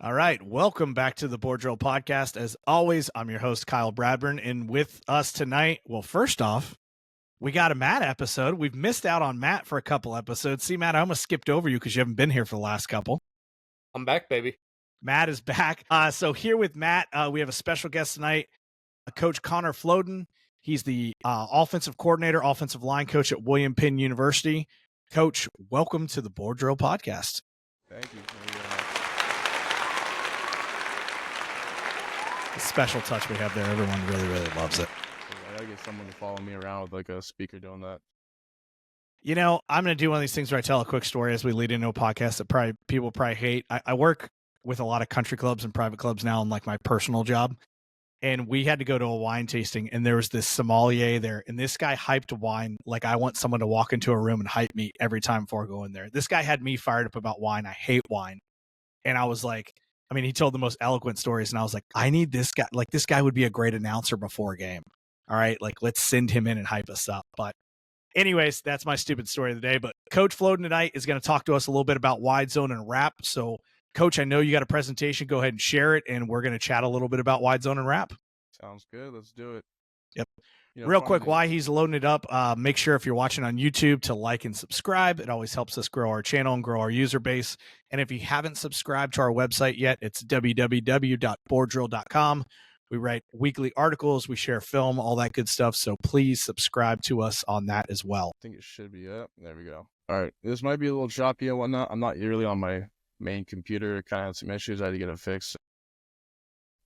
All right. Welcome back to the Board Drill Podcast. As always, I'm your host, Kyle Bradburn. And with us tonight, well, first off, we got a Matt episode. We've missed out on Matt for a couple episodes. See, Matt, I almost skipped over you because you haven't been here for the last couple. I'm back, baby. Matt is back. So here with Matt, we have a special guest tonight, Coach Connor Floden. He's the offensive coordinator, offensive line coach at William Penn University. Coach, welcome to the Board Drill Podcast. Thank you. The special touch we have there. Everyone really, really loves it. I gotta get someone to follow me around with like a speaker doing that. You know, I'm going to do one of these things where I tell a quick story as we lead into a podcast that people hate. I work with a lot of country clubs and private clubs now in like my personal job. And we had to go to a wine tasting and there was this sommelier there. And this guy hyped wine like I want someone to walk into a room and hype me every time before I go in there. This guy had me fired up about wine. I hate wine. And I was like, he told the most eloquent stories. And I was like, I need this guy. Like, this guy would be a great announcer before a game. All right. Like, let's send him in and hype us up. But anyways, that's my stupid story of the day. But Coach Floden tonight is going to talk to us a little bit about wide zone and wrap. So, Coach, I know you got a presentation. Go ahead and share it. And we're going to chat a little bit about wide zone and wrap. Sounds good. Let's do it. Yep. Real quick, while he's loading it up, make sure if you're watching on YouTube to like and subscribe. It always helps us grow our channel and grow our user base. And if you haven't subscribed to our website yet, it's www.boarddrill.com. We write weekly articles, we share film, all that good stuff. So please subscribe to us on that as well. I think it should be up. There we go. All right. This might be a little choppy and whatnot. I'm not really on my main computer. Kind of had some issues. I had to get it fixed.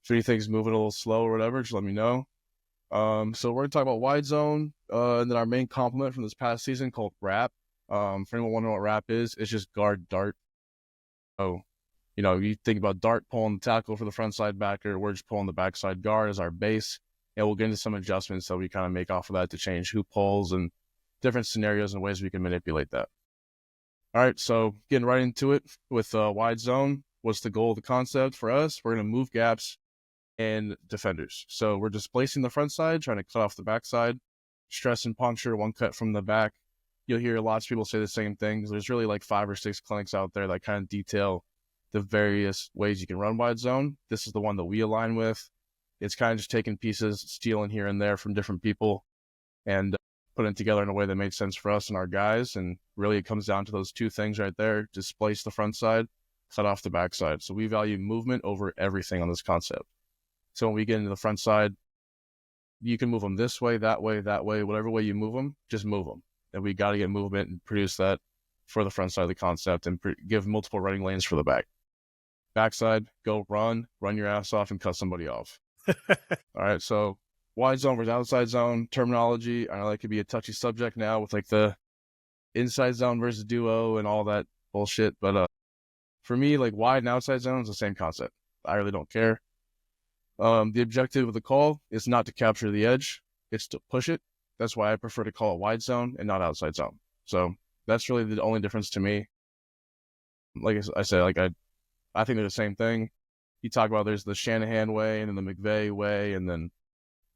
If anything's moving a little slow or whatever, just let me know. So we're going to talk about wide zone, and then our main complement from this past season called wrap. For anyone wondering what wrap is, it's just guard dart. Oh, you think about dart pulling the tackle for the front side backer. We're just pulling the backside guard as our base, and we'll get into some adjustments that we kind of make off of that to change who pulls and different scenarios and ways we can manipulate that. All right, so getting right into it with wide zone. What's the goal of the concept for us? We're going to move gaps and defenders. So we're displacing the front side, trying to cut off the back side, stress and puncture, one cut from the back. You'll hear lots of people say the same things. There's really like 5 or 6 clinics out there that kind of detail the various ways you can run wide zone. This is the one that we align with. It's kind of just taking pieces, stealing here and there from different people and putting it together in a way that makes sense for us and our guys. And really it comes down to those 2 things right there: displace the front side, cut off the back side. So we value movement over everything on this concept. So when we get into the front side, you can move them this way, that way, whatever way you move them, just move them. And we got to get movement and produce that for the front side of the concept and give multiple running lanes for the back. Backside, go run your ass off and cut somebody off. All right, so wide zone versus outside zone terminology. I know that could be a touchy subject now with like the inside zone versus duo and all that bullshit. But for me, like wide and outside zone is the same concept. I really don't care. The objective of the call is not to capture the edge, it's to push it. That's why I prefer to call it wide zone and not outside zone. So that's really the only difference to me. Like I said, like I think they're the same thing. You talk about there's the Shanahan way and then the McVay way and then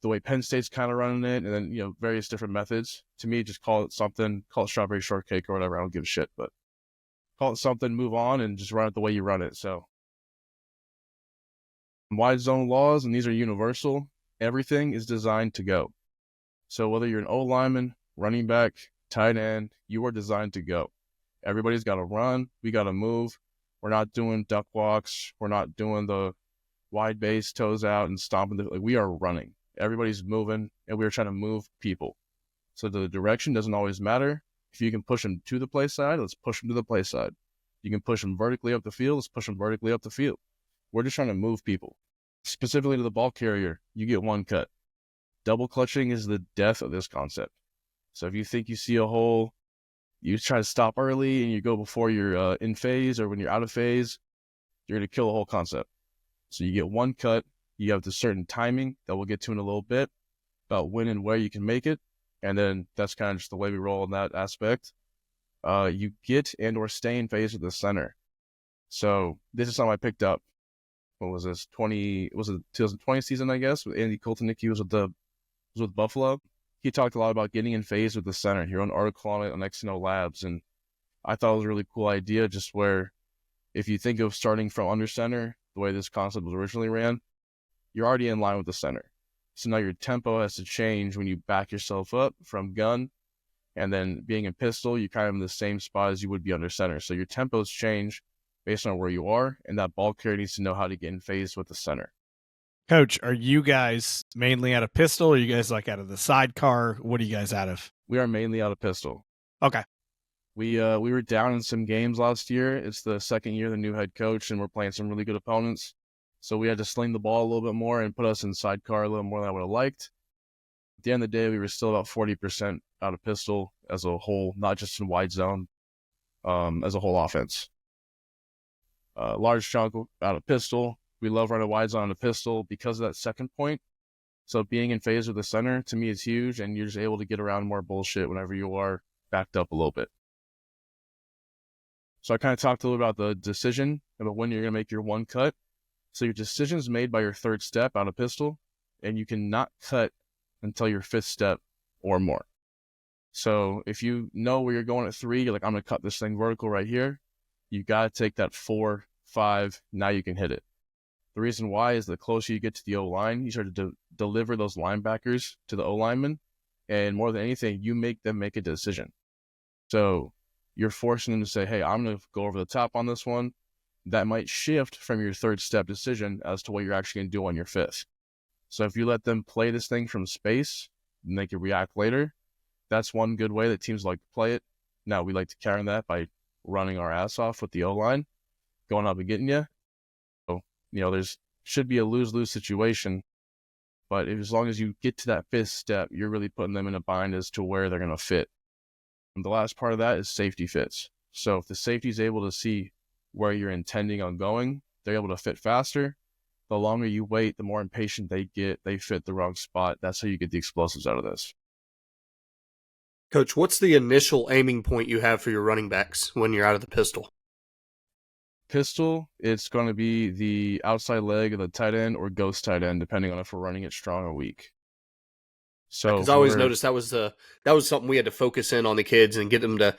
the way Penn State's kind of running it and then, various different methods. To me, just call it something, call it strawberry shortcake or whatever. I don't give a shit, but call it something, move on and just run it the way you run it. So wide zone laws, and these are universal. Everything is designed to go. So whether you're an O lineman, running back, tight end, you are designed to go. Everybody's got to run. We got to move. We're not doing duck walks. We're not doing the wide base, toes out, and stomping. We are running. Everybody's moving, and we're trying to move people. So the direction doesn't always matter. If you can push them to the play side, let's push them to the play side. You can push them vertically up the field, let's push them vertically up the field. We're just trying to move people. Specifically to the ball carrier, you get 1 cut. Double clutching is the death of this concept. So if you think you see a hole, you try to stop early and you go before you're in phase or when you're out of phase, you're going to kill the whole concept. So you get 1 cut. You have the certain timing that we'll get to in a little bit about when and where you can make it. And then that's kind of just the way we roll in that aspect. You get and or stay in phase with the center. So this is something I picked up. What was this? 2020 season, I guess, with Andy Koltenicky was with Buffalo. He talked a lot about getting in phase with the center. He wrote an article on it on XNO Labs, and I thought it was a really cool idea, just where if you think of starting from under center, the way this concept was originally ran, you're already in line with the center. So now your tempo has to change when you back yourself up from gun, and then being in pistol, you're kind of in the same spot as you would be under center. So your tempos change based on where you are, and that ball carrier needs to know how to get in phase with the center. Coach, are you guys mainly out of pistol? Or are you guys like out of the sidecar? What are you guys out of? We are mainly out of pistol. Okay. We were down in some games last year. It's the second year of the new head coach, and we're playing some really good opponents. So we had to sling the ball a little bit more and put us in sidecar a little more than I would have liked. At the end of the day, we were still about 40% out of pistol as a whole, not just in wide zone, as a whole offense. Large chunk out of pistol. We love running wide zone on a pistol because of that second point. So being in phase with the center, to me, is huge, and you're just able to get around more bullshit whenever you are backed up a little bit. So I kind of talked a little about the decision, about when you're going to make your one cut. So your decision is made by your third step out of pistol, and you cannot cut until your fifth step or more. So if you know where you're going at 3, you're like, I'm going to cut this thing vertical right here. You got to take that 4, 5, now you can hit it. The reason why is the closer you get to the O-line, you start to deliver those linebackers to the O-lineman, and more than anything, you make them make a decision. So you're forcing them to say, hey, I'm going to go over the top on this one. That might shift from your third step decision as to what you're actually going to do on your fifth. So if you let them play this thing from space, and they can react later, that's one good way that teams like to play it. Now, we like to counter that by running our ass off with the O-line, going up and getting you. So, there's should be a lose-lose situation, but as long as you get to that fifth step, you're really putting them in a bind as to where they're going to fit. And the last part of that is safety fits. So if the safety is able to see where you're intending on going, they're able to fit faster. The longer you wait, the more impatient they get. They fit the wrong spot. That's how you get the explosives out of this. Coach, what's the initial aiming point you have for your running backs when you're out of the pistol? Pistol, it's going to be the outside leg of the tight end or ghost tight end, depending on if we're running it strong or weak. So, because I always noticed that was something we had to focus in on the kids and get them to,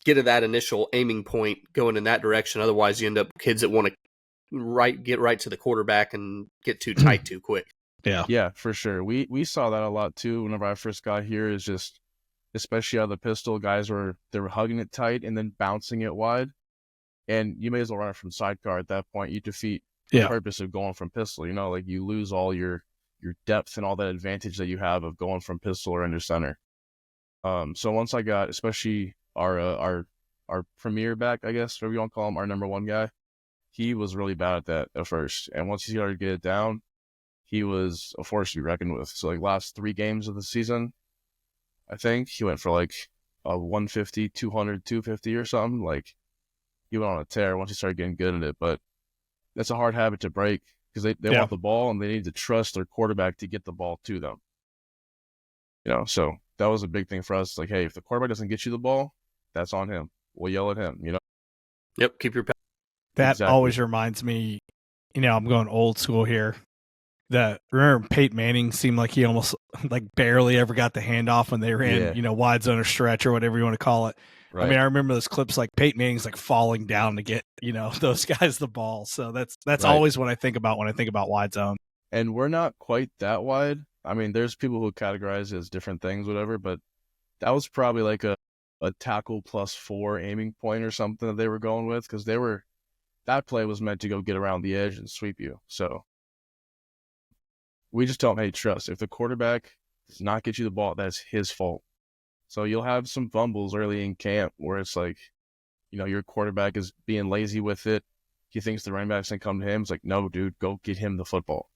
get to that initial aiming point going in that direction. Otherwise, you end up kids that want to get right to the quarterback and get too tight too quick. Yeah, for sure. We saw that a lot too. Whenever I first got here, is just, especially out of the pistol, guys were hugging it tight and then bouncing it wide. And you may as well run it from sidecar at that point. You defeat the purpose of going from pistol. Like you lose all your depth and all that advantage that you have of going from pistol or under center. So once I got, especially our premier back, I guess, whatever you want to call him, our number one guy, he was really bad at that at first. And once he started to get it down, he was a force to be reckoned with. So like last 3 games of the season, I think he went for like a 150, 200, 250 or something. Like he went on a tear once he started getting good at it. But that's a hard habit to break because they want the ball and they need to trust their quarterback to get the ball to them. So that was a big thing for us. Like, hey, if the quarterback doesn't get you the ball, that's on him. We'll yell at him, Yep, keep your That always reminds me, I'm going old school here. Remember Peyton Manning seemed like he almost like barely ever got the handoff when they ran, wide zone or stretch or whatever you want to call it. Right. I mean, I remember those clips like Peyton Manning's like falling down to get, those guys the ball. So that's right. Always what I think about when I think about wide zone. And we're not quite that wide. I mean, there's people who categorize it as different things, whatever, but that was probably like a tackle +4 aiming point or something that they were going with, because that play was meant to go get around the edge and sweep you. So we just don't trust. If the quarterback does not get you the ball, that's his fault. So you'll have some fumbles early in camp where it's like, your quarterback is being lazy with it. He thinks the running back's going to come to him. It's like, no, dude, go get him the football.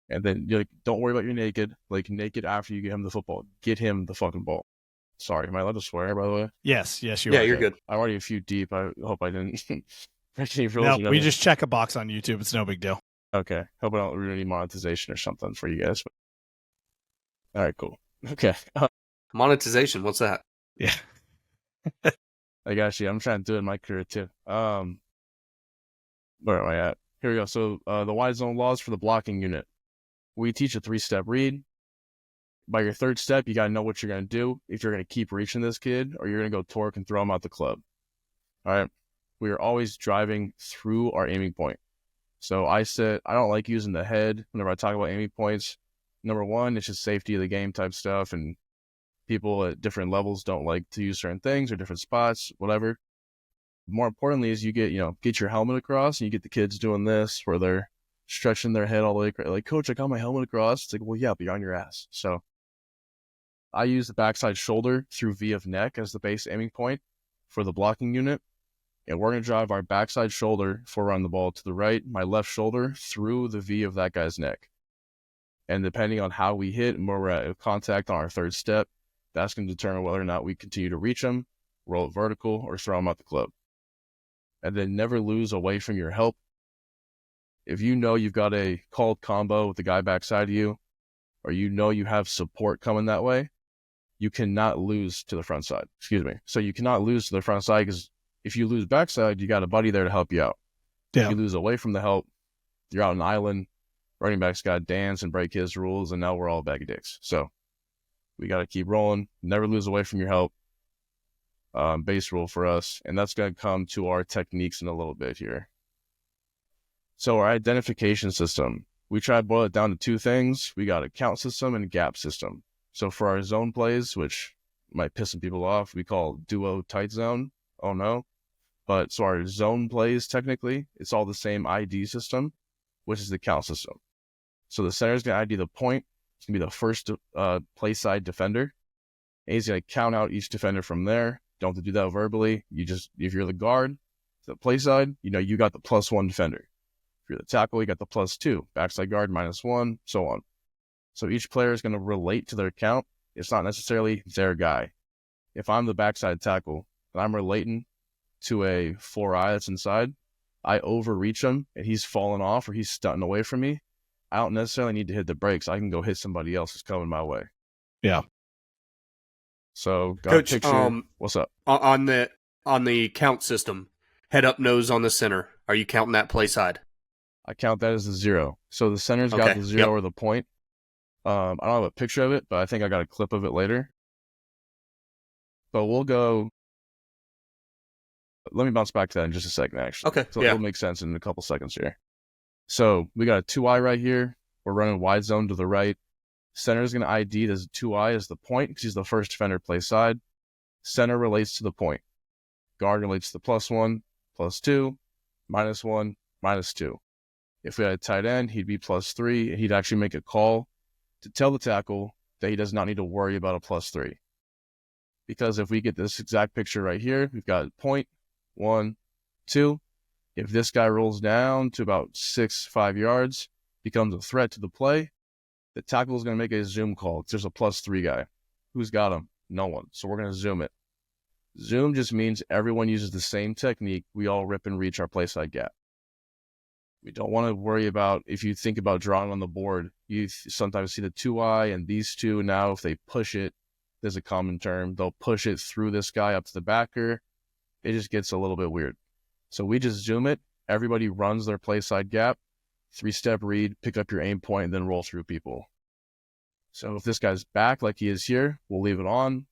And then you're like, don't worry about your naked. Like, naked after you get him the football. Get him the fucking ball. Sorry, am I allowed to swear, by the way? Yes, you are. Yeah, you're good. I'm already a few deep. I hope I didn't break any rules. No, we just check a box on YouTube. It's no big deal. Okay. Hope I don't ruin any monetization or something for you guys. All right, cool. Okay. Monetization, what's that? Yeah. I got you. I'm trying to do it in my career too. Where am I at? Here we go. So the wide zone laws for the blocking unit. We teach a 3-step read. By your third step, you got to know what you're going to do. If you're going to keep reaching this kid or you're going to go torque and throw him out the club. All right. We are always driving through our aiming point. So I don't like using the head whenever I talk about aiming points. Number one, it's just safety of the game type stuff, and people at different levels don't like to use certain things or different spots, whatever. More importantly is you get your helmet across, and you get the kids doing this where they're stretching their head all the way across. Like, coach, I got my helmet across. It's like, well, yeah, but you're on your ass. So I use the backside shoulder through V of neck as the base aiming point for the blocking unit. And we're going to drive our backside shoulder before we're on the ball to the right, my left shoulder through the V of that guy's neck. And depending on how we hit and where we're at contact on our third step, that's going to determine whether or not we continue to reach them, roll it vertical, or throw them out the club. And then never lose away from your help. If you know you've got a called combo with the guy backside of you, or you know you have support coming that way, you cannot lose to the front side. So you cannot lose to the front side, because if you lose backside, you got a buddy there to help you out. Yeah. If you lose away from the help, you're out on an island, running back's got to dance and break his rules, and now we're all a bag of dicks. So we got to keep rolling, never lose away from your help. Base rule for us, and that's going to come to our techniques in a little bit here. So our identification system, we try to boil it down to two things. We got a count system and a gap system. So for our zone plays, which might piss some people off, we call duo tight zone. Oh no. But so our zone plays, technically, it's all the same ID system, which is the count system. So the center is going to ID the point. It's going to be the first play side defender. And he's going to count out each defender from there. Don't have to do that verbally. If you're the guard, the play side, you got the +1 defender. If you're the tackle, you got the +2. Backside guard, -1, so on. So each player is going to relate to their count. It's not necessarily their guy. If I'm the backside tackle and I'm relating to a 4i that's inside, I overreach him and he's falling off or he's stunting away from me, I don't necessarily need to hit the brakes. I can go hit somebody else who's coming my way. Yeah. So, Coach, picture. What's up? On the count system, head up, nose on the center. Are you counting that play side? I count that as a 0. So the center's got the 0 or the point. I don't have a picture of it, but I think I got a clip of it later. But we'll go. Let me bounce back to that in just a second, actually. Okay. So it'll make sense in a couple seconds here. So we got a 2i right here. We're running wide zone to the right. Center is going to ID as 2i as the point because he's the first defender play side. Center relates to the point. Guard relates to the +1, +2, -1, -2. If we had a tight end, he'd be +3, and he'd actually make a call to tell the tackle that he does not need to worry about a +3. Because if we get this exact picture right here, we've got point, 1, 2. If this guy rolls down to about 5 yards, becomes a threat to the play, the tackle is going to make a zoom call. There's a +3 guy. Who's got him? No one. So we're going to zoom it. Zoom just means everyone uses the same technique. We all rip and reach our play side gap. We don't want to worry about, if you think about drawing on the board, you sometimes see the 2i and these two. Now, if they push it, there's a common term. They'll push it through this guy up to the backer. It just gets a little bit weird. So we just zoom it. Everybody runs their play side gap. 3-step read, pick up your aim point, and then roll through people. So if this guy's back like he is here, we'll leave it on.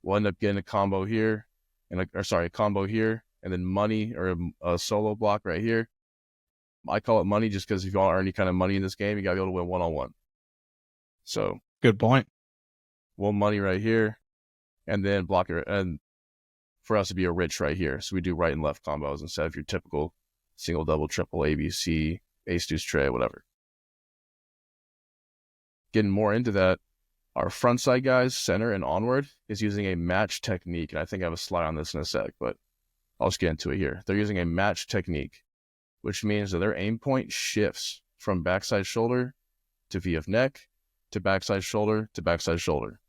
We'll end up getting a combo here, a combo here, and then money or a solo block right here. I call it money just because if you want to earn any kind of money in this game, you got to be able to win one-on-one. So good point. One money right here, and then blocker, and for us to be a rich right here. So we do right and left combos instead of your typical single, double, triple, ABC, ace, deuce, tray, whatever. Getting more into that, our front side guys, center and onward, is using a match technique. And I think I have a slide on this in a sec, but I'll just get into it here. They're using a match technique, which means that their aim point shifts from backside shoulder to V of neck to backside shoulder to backside shoulder.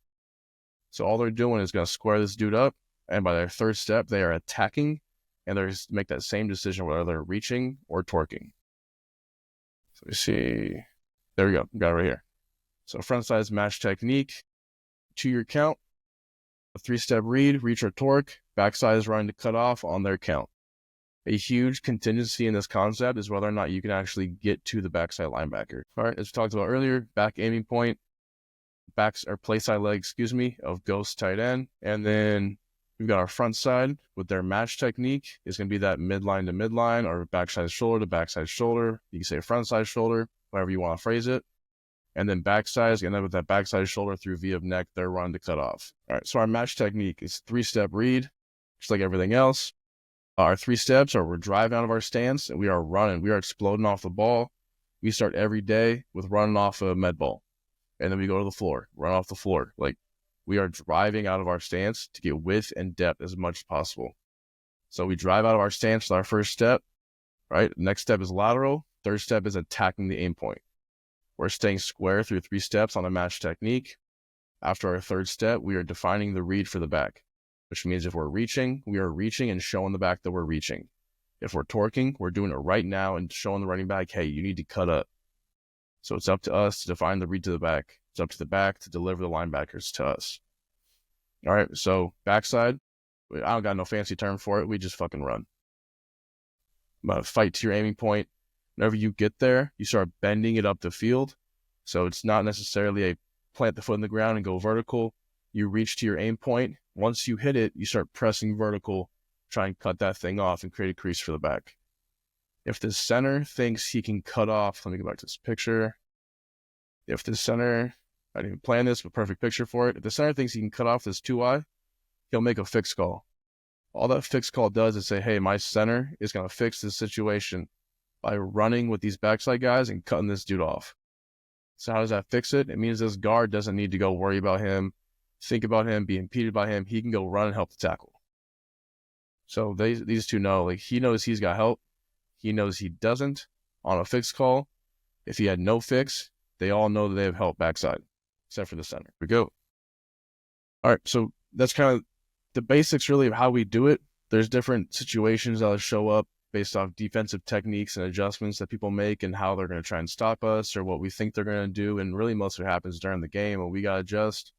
So all they're doing is going to square this dude up, and by their third step, they are attacking, and they're just make that same decision whether they're reaching or torquing. So we see, there we go, got it right here. So front side's match technique, 2-year count, a 3-step read, reach or torque, backside is running to cut off on their count. A huge contingency in this concept is whether or not you can actually get to the backside linebacker. All right, as we talked about earlier, back aiming point, play side leg, of ghost tight end, and then We've got our front side with their match technique. It's going to be that midline to midline or backside shoulder to backside shoulder. You can say front side shoulder, however you want to phrase it. And then backside is going to end up with that backside shoulder through V of neck, their run to cut off. All right, so our match technique is 3-step read, just like everything else. Our 3 steps are we're driving out of our stance and we are running. We are exploding off the ball. We start every day with running off a med ball. And then we go to the floor, run off the floor. Like, we are driving out of our stance to get width and depth as much as possible. So we drive out of our stance with our first step, right? Next step is lateral. Third step is attacking the aim point. We're staying square through 3 steps on a match technique. After our third step, we are defining the read for the back, which means if we're reaching, we are reaching and showing the back that we're reaching. If we're torquing, we're doing it right now and showing the running back, hey, you need to cut up. So it's up to us to define the read to the back. It's up to the back to deliver the linebackers to us. All right, so backside, I don't got no fancy term for it. We just fucking run. Fight to your aiming point. Whenever you get there, you start bending it up the field. So it's not necessarily a plant the foot in the ground and go vertical. You reach to your aim point. Once you hit it, you start pressing vertical, try and cut that thing off and create a crease for the back. If the center thinks he can cut off, let me go back to this picture. If the center, I didn't even plan this, but perfect picture for it. If the center thinks he can cut off this 2-eye, he'll make a fixed call. All that fixed call does is say, hey, my center is going to fix this situation by running with these backside guys and cutting this dude off. So how does that fix it? It means this guard doesn't need to go worry about him, think about him, be impeded by him. He can go run and help the tackle. So these two know, like, he knows he's got help. He knows he doesn't on a fixed call. If he had no fix, they all know that they have help backside, except for the center. Here we go. All right, so that's kind of the basics really of how we do it. There's different situations that'll show up based off defensive techniques and adjustments that people make and how they're going to try and stop us or what we think they're going to do. And really most of it happens during the game when we got to adjust.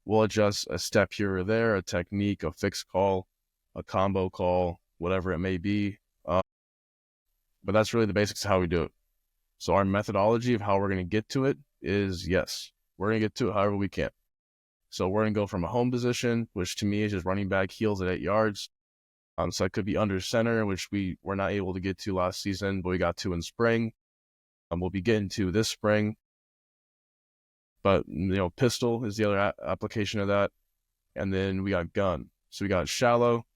We'll adjust a step here or there, a technique, a fixed call, a combo call, whatever it may be. But that's really the basics of how we do it. So our methodology of how we're going to get to it is, yes, we're going to get to it however we can. So we're going to go from a home position, which to me is just running back heels at 8 yards. So it could be under center, which we were not able to get to last season, but we got to in spring. We'll be getting to this spring. But, pistol is the other application of that. And then we got gun. So we got shallow,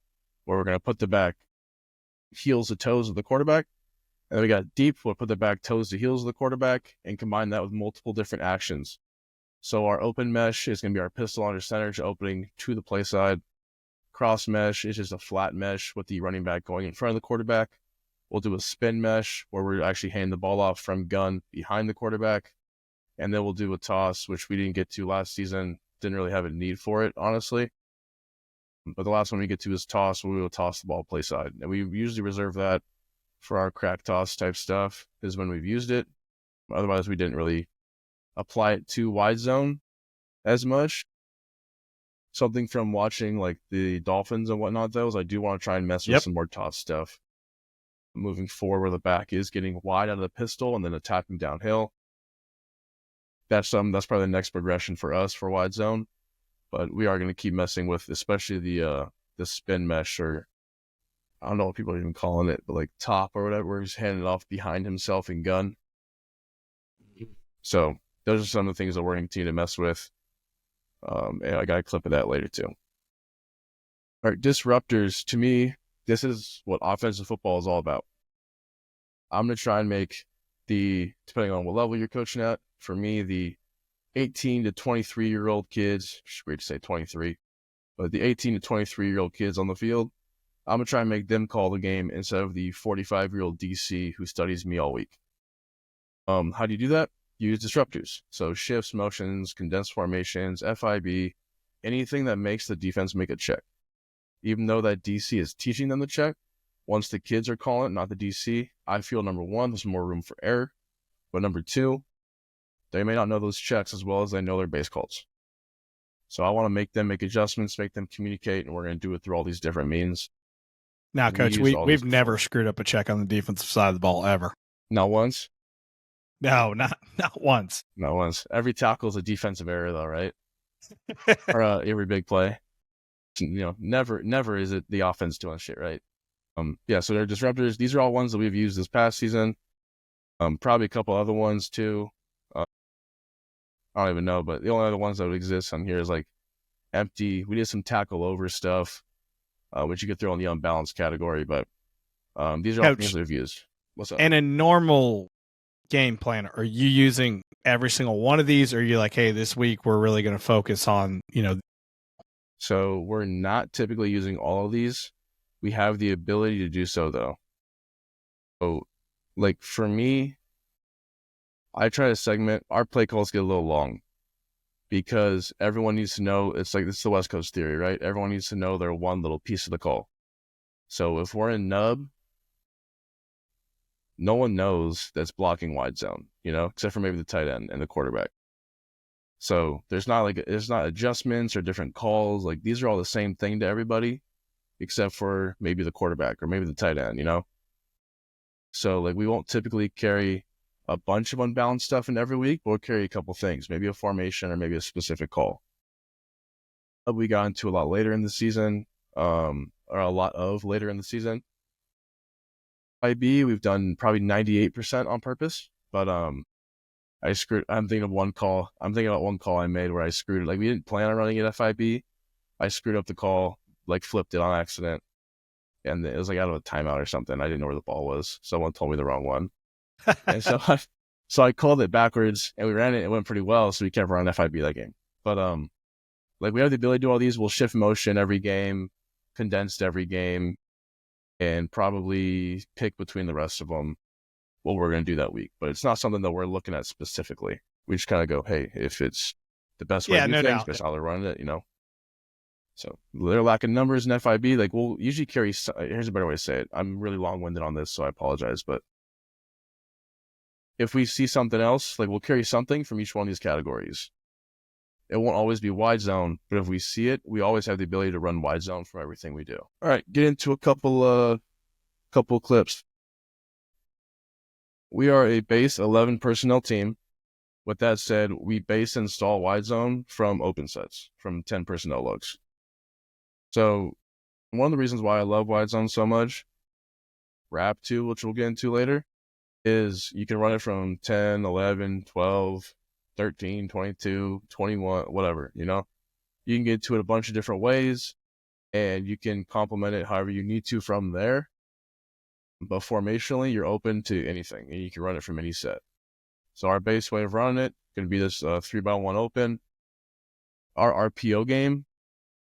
where we're going to put the back heels to toes of the quarterback. And then we got deep, we'll put the back toes to heels of the quarterback and combine that with multiple different actions. So our open mesh is going to be our pistol under center to opening to the play side. Cross mesh is just a flat mesh with the running back going in front of the quarterback. We'll do a spin mesh where we're actually handing the ball off from gun behind the quarterback. And then we'll do a toss, which we didn't get to last season. Didn't really have a need for it, honestly. But the last one we get to is toss, where we will toss the ball play side. And we usually reserve that for our crack toss type stuff is when we've used it. Otherwise, we didn't really apply it to wide zone as much. Something from watching like the Dolphins and whatnot, though, is I do want to try and mess with some more toss stuff. Moving forward where the back is getting wide out of the pistol and then attacking downhill. That's probably the next progression for us for wide zone. But we are going to keep messing with especially the spin mesh, or I don't know what people are even calling it, but like top or whatever, where he's handing it off behind himself in gun. So those are some of the things that we're going to continue to mess with. And I got a clip of that later too. All right, disruptors. To me, this is what offensive football is all about. I'm going to try and make depending on what level you're coaching at, for me, the 18 to 23-year-old kids, it's great to say 23, but the 18 to 23-year-old kids on the field, I'm going to try and make them call the game instead of the 45-year-old DC who studies me all week. How do you do that? Use disruptors. So shifts, motions, condensed formations, FIB, anything that makes the defense make a check. Even though that DC is teaching them the check, once the kids are calling it, not the DC, I feel number one, there's more room for error. But number two, they may not know those checks as well as they know their base calls. So I want to make them make adjustments, make them communicate, and we're going to do it through all these different means. Now, Coach, we've never screwed up a check on the defensive side of the ball ever. Not once? No, not once. Not once. Every tackle is a defensive error, though, right? Or every big play. never is it the offense doing shit, right? So they're disruptors. These are all ones that we've used this past season. Probably a couple other ones too. I don't even know, but the only other ones that would exist on here is like empty. We did some tackle over stuff, which you could throw in the unbalanced category, but these are all things that we've used. What's up? And a normal game plan, are you using every single one of these, or are you like, hey, this week we're really going to focus on, So we're not typically using all of these. We have the ability to do so, though. So, like, for me, I try to segment. Our play calls get a little long because everyone needs to know. It's like, this is the West Coast theory, right? Everyone needs to know their one little piece of the call. So if we're in nub, no one knows that's blocking wide zone, except for maybe the tight end and the quarterback. So there's not adjustments or different calls. Like, these are all the same thing to everybody, except for maybe the quarterback or maybe the tight end, So, like, we won't typically carry a bunch of unbalanced stuff in every week, but we'll carry a couple things, maybe a formation or maybe a specific call. We got into a lot later in the season, later in the season. IB, we've done probably 98% on purpose, but I'm thinking of one call. I'm thinking about one call I made where I screwed it. Like, we didn't plan on running it FIB. I screwed up the call, like flipped it on accident, and it was like out of a timeout or something. I didn't know where the ball was. Someone told me the wrong one. And so I called it backwards, and we ran it. It went pretty well, so we kept running FIB that game. But like, we have the ability to do all these. We'll shift motion every game, condensed every game, and probably pick between the rest of them what we're going to do that week. But it's not something that we're looking at specifically. We just kind of go, hey, if it's the best way to do things, that's how they're running it, So they're lacking numbers in FIB. Like, we'll usually carry, here's a better way to say it. I'm really long-winded on this, so I apologize. But if we see something else, like, we'll carry something from each one of these categories. It won't always be wide zone, but if we see it, we always have the ability to run wide zone from everything we do. All right, get into a couple clips. We are a base 11 personnel team. With that said, we base install wide zone from open sets, from 10 personnel looks. So one of the reasons why I love wide zone so much, wrap 2, which we'll get into later, is you can run it from 10, 11, 12, 13, 22, 21, whatever, You can get to it a bunch of different ways, and you can complement it however you need to from there. But formationally, you're open to anything, and you can run it from any set. So our base way of running it going to be this 3x1 open. Our RPO game,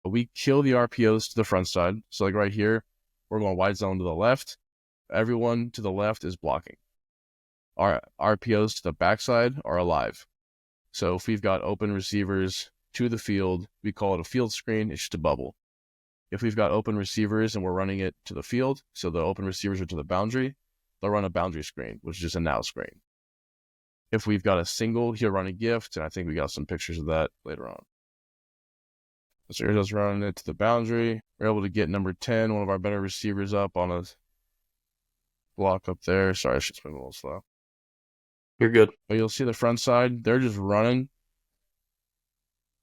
we kill the RPOs to the front side. So like right here, we're going wide zone to the left. Everyone to the left is blocking. Our RPOs to the backside are alive. So if we've got open receivers to the field, we call it a field screen. It's just a bubble. If we've got open receivers and we're running it to the field, so the open receivers are to the boundary, they'll run a boundary screen, which is just a now screen. If we've got a single, he'll run a gift, and I think we got some pictures of that later on. So here's us running it to the boundary. We're able to get number 10, one of our better receivers, up on a block up there. Sorry, I should spin a little slow. You're good. But you'll see the front side. They're just running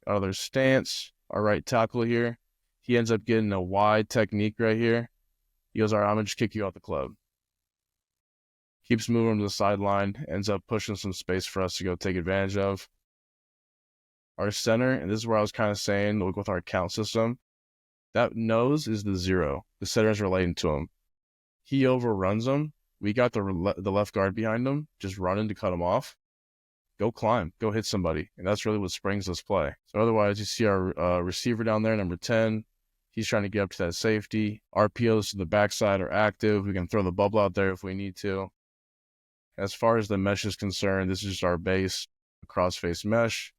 out of their stance. Our right tackle here, he ends up getting a wide technique right here. He goes, all right, I'm going to just kick you out the club. Keeps moving to the sideline, ends up pushing some space for us to go take advantage of. Our center, and this is where I was kind of saying, look, with our count system, that nose is the 0. The center is relating to him. He overruns him. We got the left guard behind him, just running to cut him off. Go climb. Go hit somebody. And that's really what springs this play. So otherwise, you see our receiver down there, number 10. He's trying to get up to that safety. RPOs to the backside are active. We can throw the bubble out there if we need to. As far as the mesh is concerned, this is just our base cross-face mesh.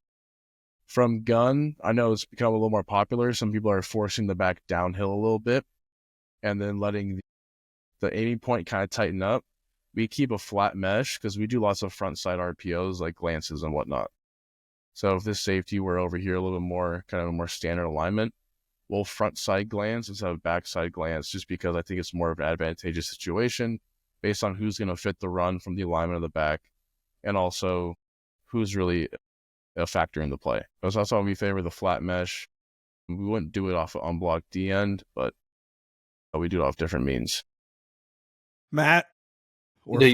From gun, I know it's become a little more popular. Some people are forcing the back downhill a little bit and then letting the aiming point kind of tighten up. We keep a flat mesh because we do lots of front side RPOs like glances and whatnot. So if this safety were over here a little bit more, kind of a more standard alignment, we'll front side glance instead of back side glance just because I think it's more of an advantageous situation based on who's going to fit the run from the alignment of the back and also who's really a factor in the play. That's also why we favor the flat mesh. We wouldn't do it off an unblocked D end, but we do it off different means. Matt, we're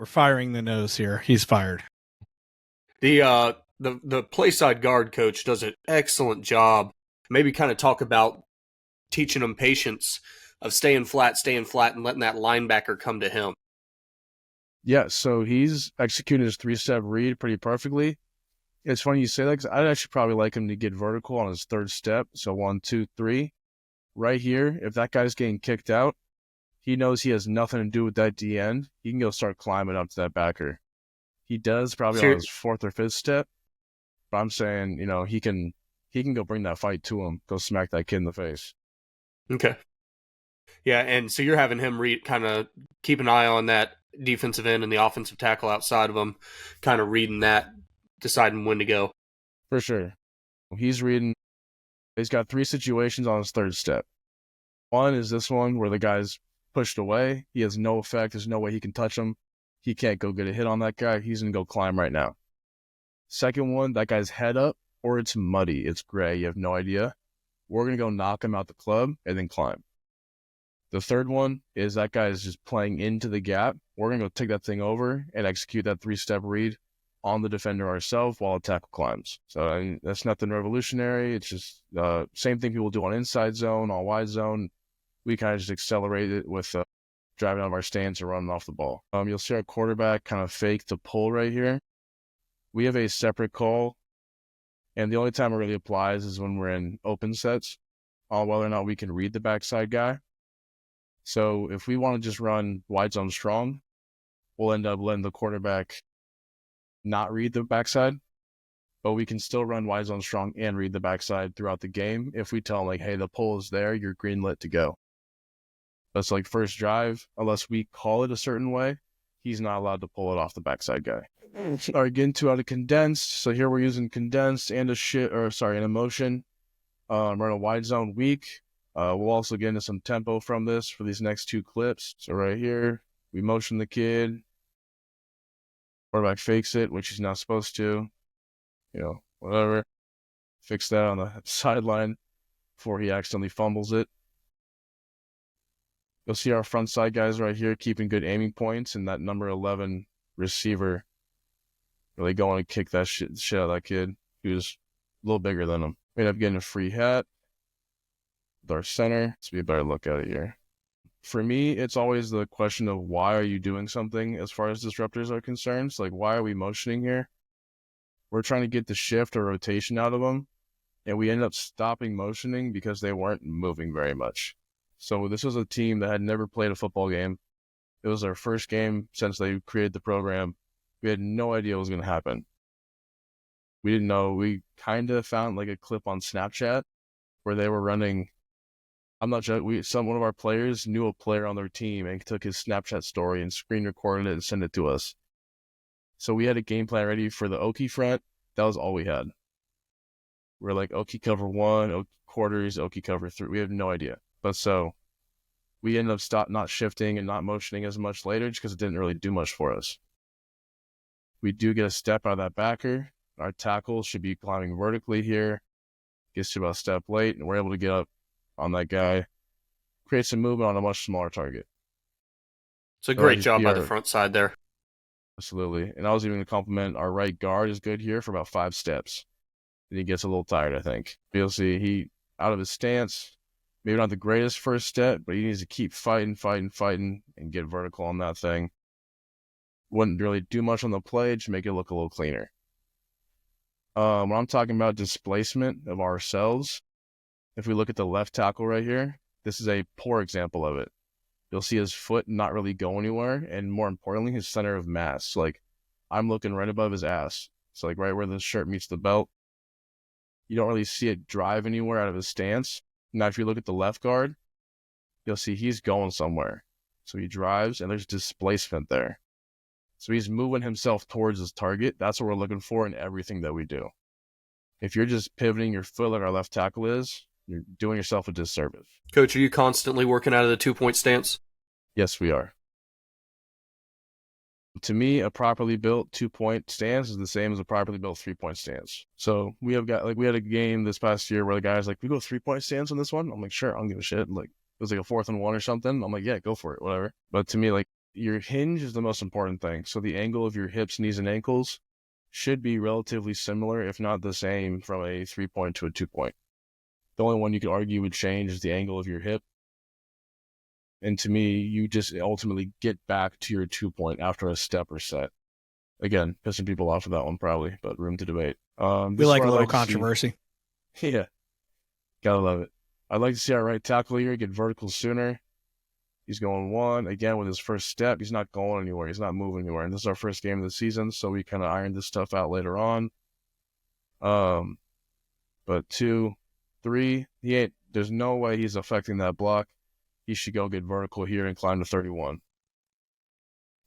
firing the nose here. He's fired. The play side guard coach does an excellent job. Maybe kind of talk about teaching them patience of staying flat, and letting that linebacker come to him. Yeah, so he's executed his 3-step read pretty perfectly. It's funny you say that because I'd actually probably like him to get vertical on his 3rd step. So 1, 2, 3. Right here, if that guy's getting kicked out, he knows he has nothing to do with that D end. He can go start climbing up to that backer. He does probably on his 4th or 5th step. But I'm saying, he can go bring that fight to him, go smack that kid in the face. Okay. Yeah, and so you're having him kind of keep an eye on that defensive end and the offensive tackle outside of him, kind of reading that, deciding when to go. For sure. He's got 3 situations on his 3rd step. One is this one where the guy's pushed away. He has no effect. There's no way he can touch him. He can't go get a hit on that guy. He's going to go climb right now. Second one, that guy's head up, or it's muddy. It's gray. You have no idea. We're going to go knock him out the club and then climb. The third one is that guy is just playing into the gap. We're going to go take that thing over and execute that 3-step read on the defender ourselves while a tackle climbs. So that's nothing revolutionary. It's just same thing people do on inside zone, on wide zone. We kind of just accelerate it with driving out of our stance or running off the ball. You'll see our quarterback kind of fake the pull right here. We have a separate call, and the only time it really applies is when we're in open sets on whether or not we can read the backside guy. So if we want to just run wide zone strong, we'll end up letting the quarterback not read the backside, but we can still run wide zone strong and read the backside throughout the game. If we tell them hey, the pull is there, you're green lit to go. That's first drive, unless we call it a certain way, he's not allowed to pull it off the backside guy. All right, getting 2 out of condensed. So here we're using condensed and a motion. Run a wide zone weak. We'll also get into some tempo from this for these next 2 clips. So right here, we motion the kid. Quarterback fakes it, which he's not supposed to. Whatever. Fix that on the sideline before he accidentally fumbles it. You'll see our front side guys right here keeping good aiming points, and that number 11 receiver really going to kick that shit out of that kid who's a little bigger than him. We end up getting a free hat with our center. Let's be a better look at it here. For me, it's always the question of why are you doing something as far as disruptors are concerned. So why are we motioning here? We're trying to get the shift or rotation out of them, and we ended up stopping motioning because they weren't moving very much. So this was a team that had never played a football game. It was our first game since they created the program. We had no idea what was going to happen. We didn't know. We kind of found a clip on Snapchat where they were running. I'm not joking. One of our players knew a player on their team and took his Snapchat story and screen recorded it and sent it to us. So we had a game plan ready for the Okie front. That was all we had. We're Okie cover 1, Okie quarters, Okie cover 3. We have no idea. But so we ended up not shifting and not motioning as much later just because it didn't really do much for us. We do get a step out of that backer. Our tackle should be climbing vertically here. Gets to about a step late, and we're able to get up on that guy. Create some movement on a much smaller target. It's a great job by the front side there. Absolutely. And I was even going to compliment our right guard is good here for about 5 steps. And he gets a little tired, I think. You'll see he out of his stance. Maybe not the greatest first step, but he needs to keep fighting, and get vertical on that thing. Wouldn't really do much on the play, just make it look a little cleaner. When I'm talking about displacement of ourselves, if we look at the left tackle right here, this is a poor example of it. You'll see his foot not really go anywhere, and more importantly, his center of mass. I'm looking right above his ass. So right where the shirt meets the belt. You don't really see it drive anywhere out of his stance. Now, if you look at the left guard, you'll see he's going somewhere. So he drives, and there's displacement there. So he's moving himself towards his target. That's what we're looking for in everything that we do. If you're just pivoting your foot like our left tackle is, you're doing yourself a disservice. Coach, are you constantly working out of the 2-point stance? Yes, we are. To me, a properly built 2-point stance is the same as a properly built 3-point stance. So we had a game this past year where the guy's like, we go 3-point stance on this one? I'm like, sure, I don't give a shit. Like, it was like a 4th and 1 or something. I'm like, yeah, go for it, whatever. But to me, like, your hinge is the most important thing. So the angle of your hips, knees, and ankles should be relatively similar, if not the same, from a 3-point to a 2-point. The only one you could argue would change is the angle of your hip. And to me, you just ultimately get back to your 2-point after a step or set. Again, pissing people off with that one probably, but room to debate. We like a little controversy. Yeah, gotta love it. I'd like to see our right tackle here get vertical sooner. He's going 1. Again, with his first step, he's not going anywhere. He's not moving anywhere. And this is our first game of the season, so we kind of ironed this stuff out later on. But 2, 3, there's no way he's affecting that block. He should go get vertical here and climb to 31.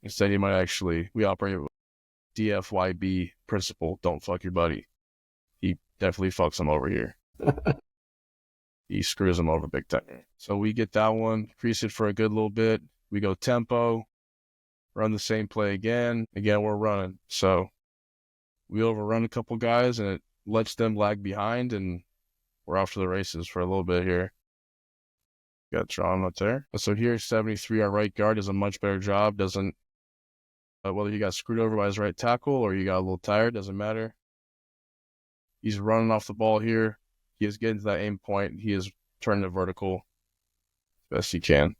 Instead, we operate with DFYB principle, don't fuck your buddy. He definitely fucks him over here. He screws him over big time. So we get that one, crease it for a good little bit. We go tempo, run the same play again. Again, we're running. So we overrun a couple guys and it lets them lag behind and we're off to the races for a little bit here. Got drawn up there. So here, 73, our right guard does a much better job. Doesn't, whether he got screwed over by his right tackle or you got a little tired, doesn't matter. He's running off the ball here. He is getting to that aim point. He is turning it vertical best he can.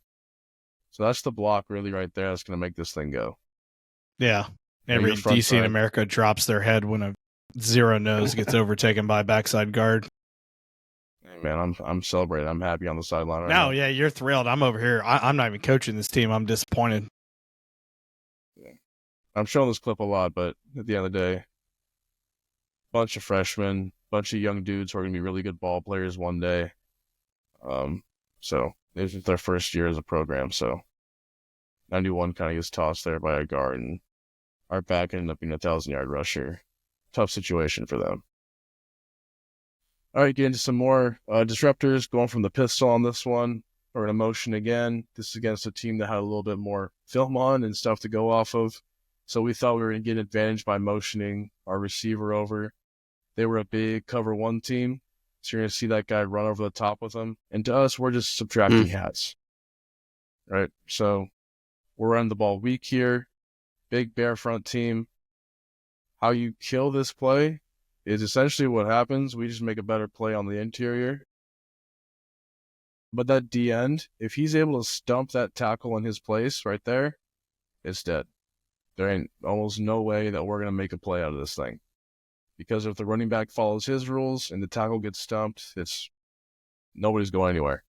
So that's the block really right there that's going to make this thing go. Yeah. Every DC in America drops their head when a zero nose gets overtaken by a backside guard. Man, I'm celebrating. I'm happy on the sideline right now. Yeah, you're thrilled. I'm over here. I'm not even coaching this team. I'm disappointed. Yeah. I'm showing this clip a lot, but at the end of the day, bunch of freshmen, bunch of young dudes who are going to be really good ball players one day. So this is their first year as a program. So 91 kind of gets tossed there by a guard, and our back ended up being a 1,000-yard rusher. Tough situation for them. All right, get into some more disruptors. Going from the pistol on this one, or an emotion again. This is against a team that had a little bit more film on and stuff to go off of. So we thought we were going to get an advantage by motioning our receiver over. They were a big cover 1 team, so you're going to see that guy run over the top with them. And to us, we're just subtracting hats. Right? So we're running the ball weak here. Big bear front team. How you kill this play is essentially what happens. We just make a better play on the interior. But that D end, if he's able to stump that tackle in his place right there, it's dead. There ain't almost no way that we're going to make a play out of this thing. Because if the running back follows his rules and the tackle gets stumped, nobody's going anywhere.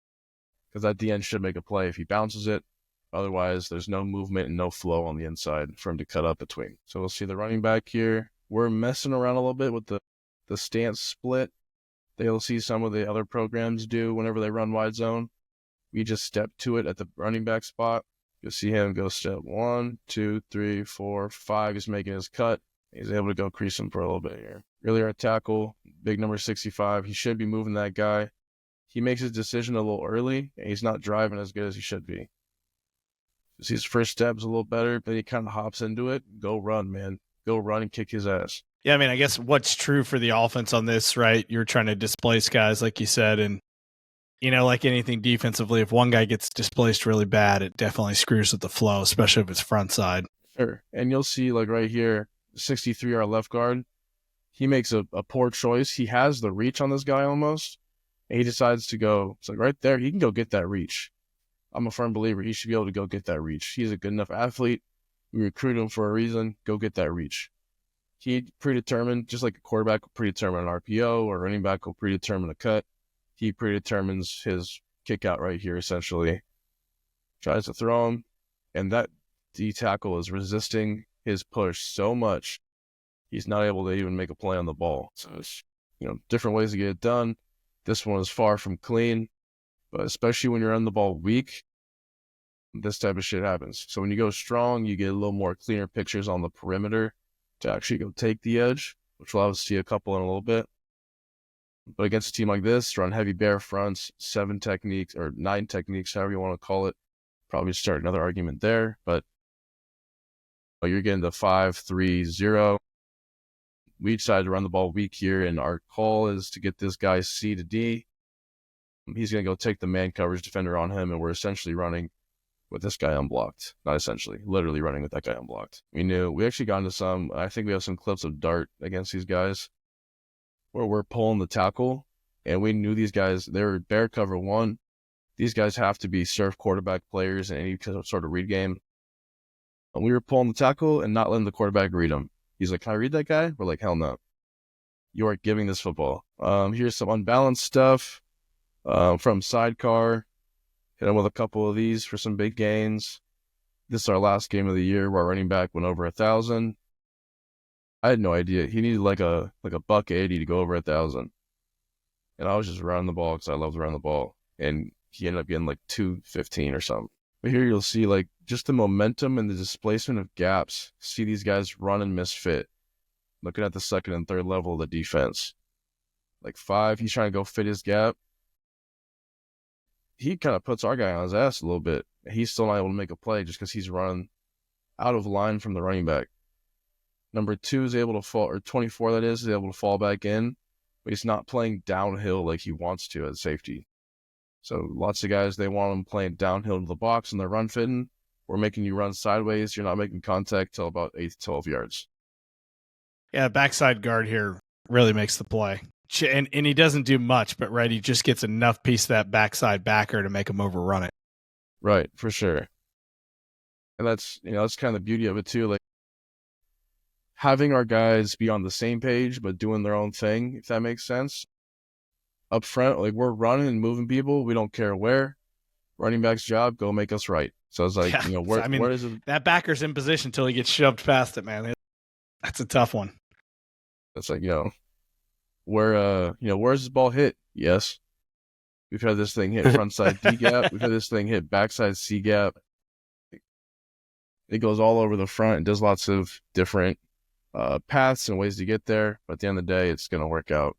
Because that D end should make a play if he bounces it. Otherwise, there's no movement and no flow on the inside for him to cut up between. So we'll see the running back here. We're messing around a little bit with the stance split that you'll see some of the other programs do whenever they run wide zone. We just step to it at the running back spot. You'll see him go step 1, 2, 3, 4, 5. He's making his cut. He's able to go crease him for a little bit here. Really, our tackle, big number 65. He should be moving that guy. He makes his decision a little early, and he's not driving as good as he should be. See, his first step's a little better, but he kind of hops into it. Go run, man. Go run and kick his ass. Yeah, I mean, I guess what's true for the offense on this, right? You're trying to displace guys, like you said, and, like anything defensively, if one guy gets displaced really bad, it definitely screws with the flow, especially if it's front side. Sure. And you'll see, like right here, 63, our left guard, he makes a poor choice. He has the reach on this guy almost, and he decides to go, it's like right there, he can go get that reach. I'm a firm believer he should be able to go get that reach. He's a good enough athlete. We recruit him for a reason. Go get that reach. He predetermined, just like a quarterback will predetermine an RPO or running back will predetermine a cut. He predetermines his kick out right here, essentially. Tries to throw him, and that D tackle is resisting his push so much, he's not able to even make a play on the ball. So it's, different ways to get it done. This one is far from clean, but especially when you're on the ball weak, this type of shit happens. So when you go strong, you get a little more cleaner pictures on the perimeter to actually go take the edge, which we'll obviously see a couple in a little bit. But against a team like this, run heavy bear fronts, 7 techniques or 9 techniques, however you want to call it. Probably start another argument there, but You're getting the 5-3-0. We decided to run the ball weak here, and our call is to get this guy C to D. He's going to go take the man coverage defender on him, and we're essentially running with this guy unblocked. Not essentially, literally running with that guy unblocked. We actually got into I think we have some clips of Dart against these guys where we're pulling the tackle, and we knew these guys, they were bear cover 1. These guys have to be surf quarterback players in any sort of read game. And we were pulling the tackle and not letting the quarterback read him. He's like, can I read that guy? We're like, hell no. You are giving this football. Here's some unbalanced stuff from sidecar. Hit him with a couple of these for some big gains. This is our last game of the year where our running back went over 1,000. I had no idea. He needed like a $180 to go over 1,000. And I was just running the ball because I love to run the ball. And he ended up getting like 215 or something. But here you'll see like just the momentum and the displacement of gaps. See these guys run and misfit. Looking at the second and third level of the defense. Like 5, he's trying to go fit his gap. He kind of puts our guy on his ass a little bit. He's still not able to make a play just because he's running out of line from the running back. Number 2 is able to fall, or 24 that is able to fall back in, but he's not playing downhill like he wants to at safety. So lots of guys, they want him playing downhill to the box and they're run fitting. We're making you run sideways. You're not making contact till about 8 to 12 yards. Yeah, backside guard here really makes the play. And he doesn't do much, but he just gets enough piece of that backside backer to make him overrun it. Right, for sure. And that's kind of the beauty of it too. Like having our guys be on the same page, but doing their own thing, if that makes sense. Up front, like we're running and moving people. We don't care where. Running back's job, go make us right. So it's like, where is it? That backer's in position until he gets shoved past it, man. That's a tough one. It's like, where's this ball hit? Yes. We've had this thing hit frontside D gap. We've had this thing hit backside C gap. It goes all over the front and does lots of different paths and ways to get there. But at the end of the day, it's going to work out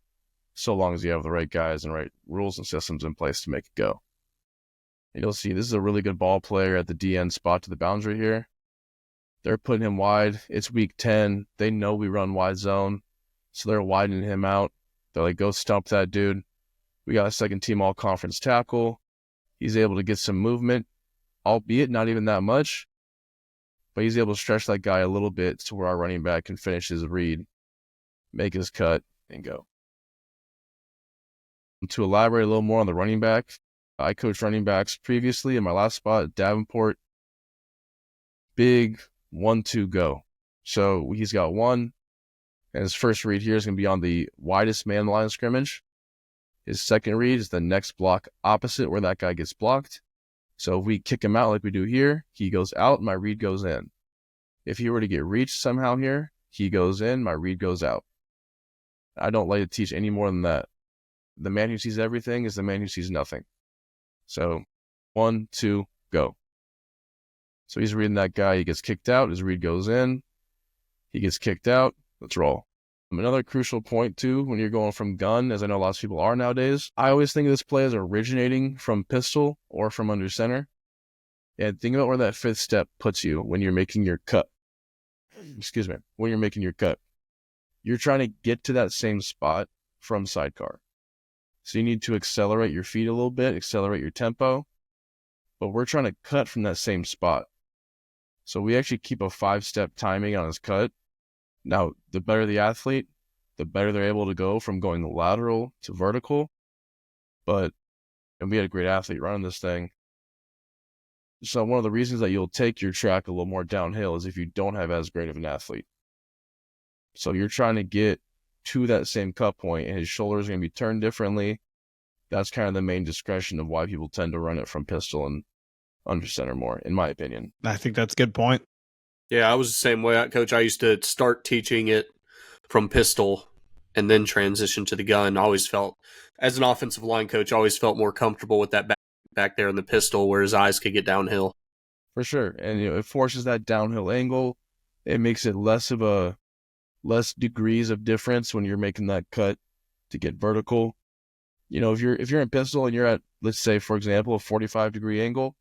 so long as you have the right guys and right rules and systems in place to make it go. And you'll see this is a really good ball player at the DN spot to the boundary here. They're putting him wide. It's week 10. They know we run wide zone. So they're widening him out. They're like, go stump that dude. We got a second team all conference tackle. He's able to get some movement, albeit not even that much. But he's able to stretch that guy a little bit to where our running back can finish his read, make his cut, and go. To elaborate a little more on the running back, I coached running backs previously in my last spot at Davenport. Big 1-2 go. So he's got 1, and his first read here is going to be on the widest man line of scrimmage. His second read is the next block opposite where that guy gets blocked. So if we kick him out like we do here, he goes out, my read goes in. If he were to get reached somehow here, he goes in, my read goes out. I don't like to teach any more than that. The man who sees everything is the man who sees nothing. So 1, 2, go. So he's reading that guy. He gets kicked out. His read goes in. He gets kicked out. Let's roll. Another crucial point, too, when you're going from gun, as I know lots of people are nowadays, I always think of this play as originating from pistol or from under center. And think about where that 5th step puts you when you're making your cut. When you're making your cut. You're trying to get to that same spot from sidecar. So you need to accelerate your feet a little bit, accelerate your tempo. But we're trying to cut from that same spot. So we actually keep a 5-step timing on his cut. Now, the better the athlete, the better they're able to go from going lateral to vertical. And we had a great athlete running this thing. So one of the reasons that you'll take your track a little more downhill is if you don't have as great of an athlete. So you're trying to get to that same cut point, and his shoulder is going to be turned differently. That's kind of the main discretion of why people tend to run it from pistol and under center more, in my opinion. I think that's a good point. Yeah, I was the same way, Coach. I used to start teaching it from pistol and then transition to the gun. I always felt, as an offensive line coach, I always felt more comfortable with that back there in the pistol where his eyes could get downhill. For sure. And it forces that downhill angle. It makes it less degrees of difference when you're making that cut to get vertical. If you're in pistol and you're at, let's say, for example, a 45-degree angle,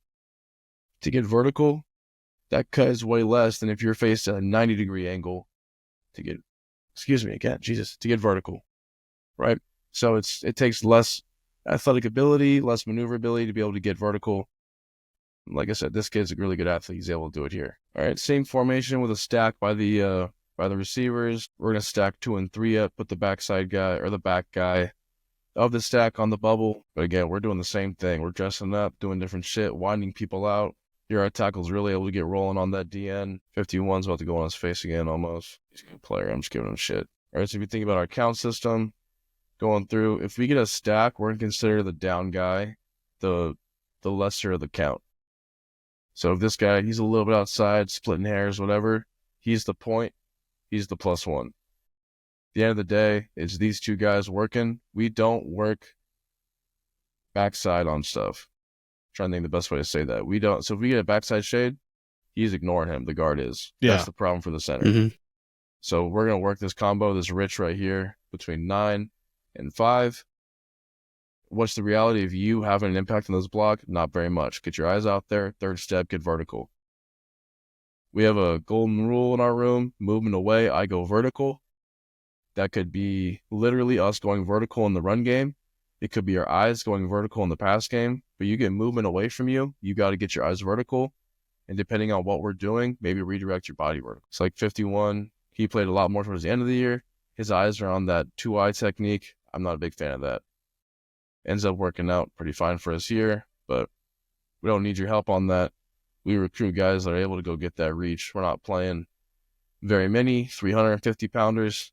to get vertical, That cut is way less than if you're faced at a 90-degree angle to get, to get vertical, right? So it takes less athletic ability, less maneuverability to be able to get vertical. Like I said, this kid's a really good athlete. He's able to do it here. All right, same formation with a stack by the receivers. We're gonna stack 2 and 3 up, put the backside guy or the back guy of the stack on the bubble. But again, we're doing the same thing. We're dressing up, doing different shit, winding people out. Here our tackle's really able to get rolling on that DN. 51's about to go on his face again almost. He's a good player. I'm just giving him shit. All right, so if you think about our count system, going through, if we get a stack, we're going to consider the down guy the lesser of the count. So if this guy, he's a little bit outside, splitting hairs, whatever, he's the point, he's the +1. At the end of the day, it's these two guys working. We don't work backside on stuff. I'm trying to think the best way to say that. We don't. So if we get a backside shade, he's ignoring him. The guard is. Yeah. That's the problem for the center. Mm-hmm. So we're going to work this combo, this rich right here between 9 and 5. What's the reality of you having an impact on this block? Not very much. Get your eyes out there. Third step, get vertical. We have a golden rule in our room. Movement away, I go vertical. That could be literally us going vertical in the run game. It could be our eyes going vertical in the pass game. But you get movement away from you, you got to get your eyes vertical. And depending on what we're doing, maybe redirect your body vertical. It's like 51. He played a lot more towards the end of the year. His eyes are on that 2-eye technique. I'm not a big fan of that. Ends up working out pretty fine for us here, but we don't need your help on that. We recruit guys that are able to go get that reach. We're not playing very many 350-pounders.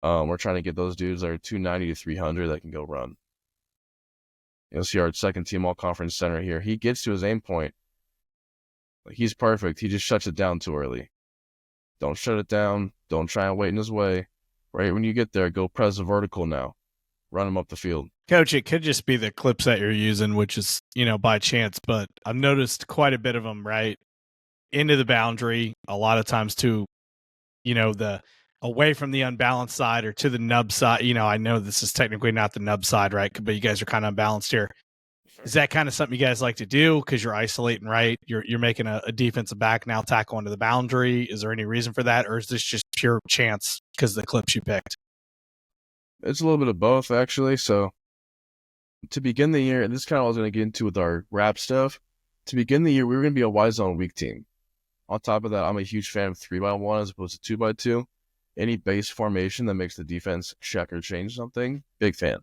We're trying to get those dudes that are 290 to 300 that can go run. You'll see our second team all-conference center here. He gets to his aim point. He's perfect. He just shuts it down too early. Don't shut it down. Don't try and wait in his way. Right when you get there, go press the vertical now. Run him up the field. Coach, it could just be the clips that you're using, which is, by chance, but I've noticed quite a bit of them, right? Into the boundary, a lot of times too, the away from the unbalanced side or to the nub side. I know this is technically not the nub side, right? But you guys are kind of unbalanced here. Is that kind of something you guys like to do because you're isolating, right? You're making a defensive back now tackle into the boundary. Is there any reason for that? Or is this just pure chance because of the clips you picked? It's a little bit of both, actually. So to begin the year, and this is kind of what I was going to get into with our wrap stuff. To begin the year, we were going to be a wide zone weak team. On top of that, I'm a huge fan of 3x1 as opposed to 2x2. Any base formation that makes the defense check or change something, big fan.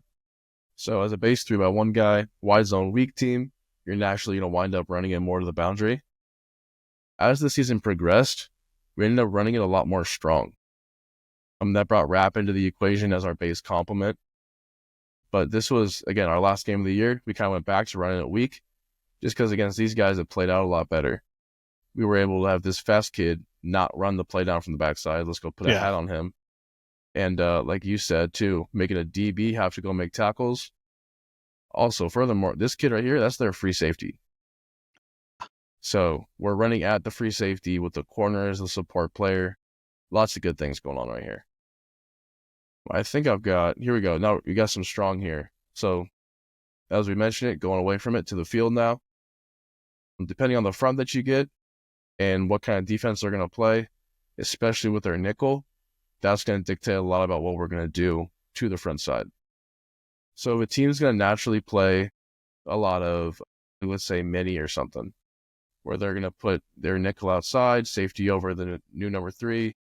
So as a base 3x1 guy, wide zone weak team, you're naturally going to wind up running it more to the boundary. As the season progressed, we ended up running it a lot more strong. That brought wrap into the equation as our base complement. But this was, again, our last game of the year. We kind of went back to running it weak just because against these guys, it played out a lot better. We were able to have this fast kid not run the play down from the backside. Let's go put a hat on him. And like you said, too, making a DB have to go make tackles. Also, furthermore, this kid right here, that's their free safety. So we're running at the free safety with the corner as the support player. Lots of good things going on right here. I think here we go. Now we got some strong here. So as we mentioned it, going away from it to the field now. Depending on the front that you get and what kind of defense they're going to play, especially with their nickel, that's going to dictate a lot about what we're going to do to the front side. So a team's going to naturally play a lot of, let's say, mini or something, where they're going to put their nickel outside, safety over the new number 3.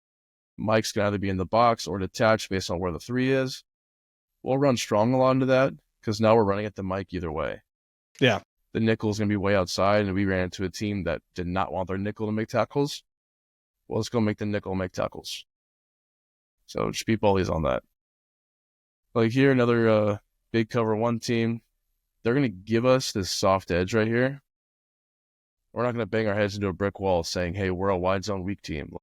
Mike's going to either be in the box or detached based on where the 3 is. We'll run strong a lot into that because now we're running at the Mike either way. Yeah. The nickel's going to be way outside, and we ran into a team that did not want their nickel to make tackles. Well, let's go make the nickel make tackles. So just be bullies on that. Like here, another big cover 1 team. They're going to give us this soft edge right here. We're not going to bang our heads into a brick wall saying, hey, we're a wide zone weak team.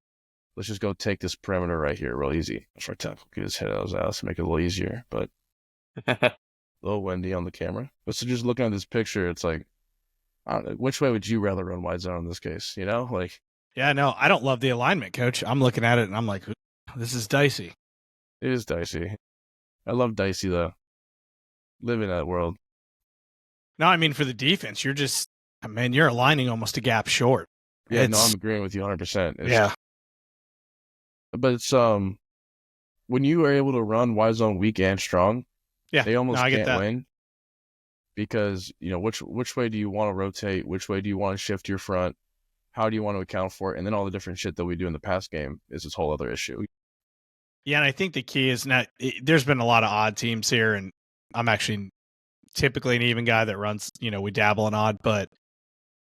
Let's just go take this perimeter right here real easy. For tackle, get his head out of his ass, make it a little easier. But a little windy on the camera. But so just looking at this picture, it's like, I don't know, which way would you rather run wide zone in this case? Yeah, no, I don't love the alignment, Coach. I'm looking at it and I'm like, this is dicey. It is dicey. I love dicey though. Live in that world. No, I mean for the defense, you're aligning almost a gap short. Yeah, no, I'm agreeing with you 100%. Yeah. But it's when you are able to run wide zone weak and strong, Yeah. they almost I get can't that. win because, you know, which way do you want to rotate? Which way do you want to shift your front? How do you want to account for it? And then all the different shit that we do in the pass game is this whole other issue. Yeah, and I think the key is there's been a lot of odd teams here, and I'm actually typically an even guy that runs, we dabble in odd, but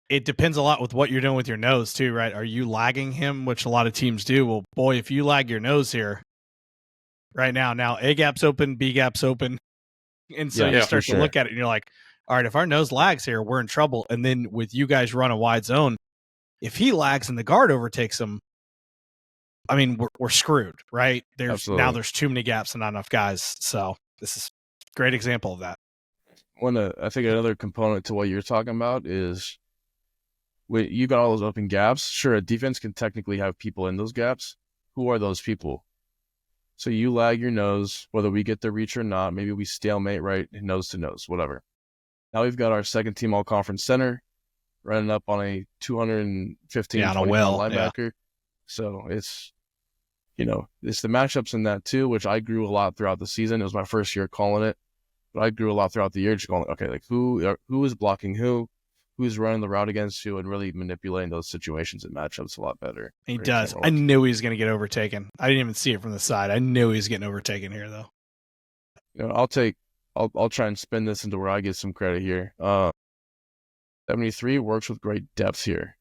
it depends a lot with what you're doing with your nose too, right? Are you lagging him, which a lot of teams do? Well, boy, if you lag your nose here right now A gap's open, B gap's open. And so you start to look at it and you're like, all right, if our nose lags here, we're in trouble. And then with you guys run a wide zone, if he lags and the guard overtakes him, I mean, we're screwed, right? Now there's too many gaps and not enough guys. So this is a great example of that. I think another component to what you're talking about is when you got all those open gaps. Sure, a defense can technically have people in those gaps. Who are those people? So you lag your nose, whether we get the reach or not. Maybe we stalemate right nose to nose, whatever. Now we've got our second team all conference center running up on a 215 on a linebacker. Yeah. So it's the matchups in that too, which I grew a lot throughout the season. It was my first year calling it, but I grew a lot throughout the year, just going, okay, like who is blocking who's running the route against who, and really manipulating those situations and matchups a lot better. He does. I knew he was going to get overtaken. I didn't even see it from the side. I knew he was getting overtaken here, though. I'll try and spin this into where I get some credit here. 73 works with great depth here.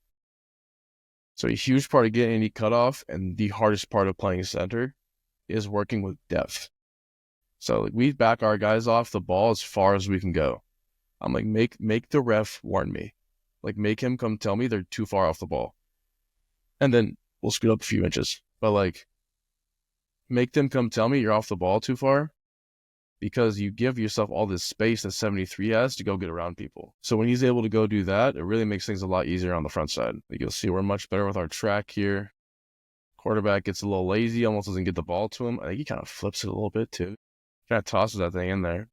So a huge part of getting any cutoff and the hardest part of playing center is working with depth. So we back our guys off the ball as far as we can go. I'm like, make the ref warn me. Like, make him come tell me they're too far off the ball. And then we'll scoot up a few inches. But, like, make them come tell me you're off the ball too far because you give yourself all this space that 73 has to go get around people. So when he's able to go do that, it really makes things a lot easier on the front side. Like, you'll see we're much better with our track here. Quarterback gets a little lazy, almost doesn't get the ball to him. I think he kind of flips it a little bit, too. Kind of tosses that thing in there.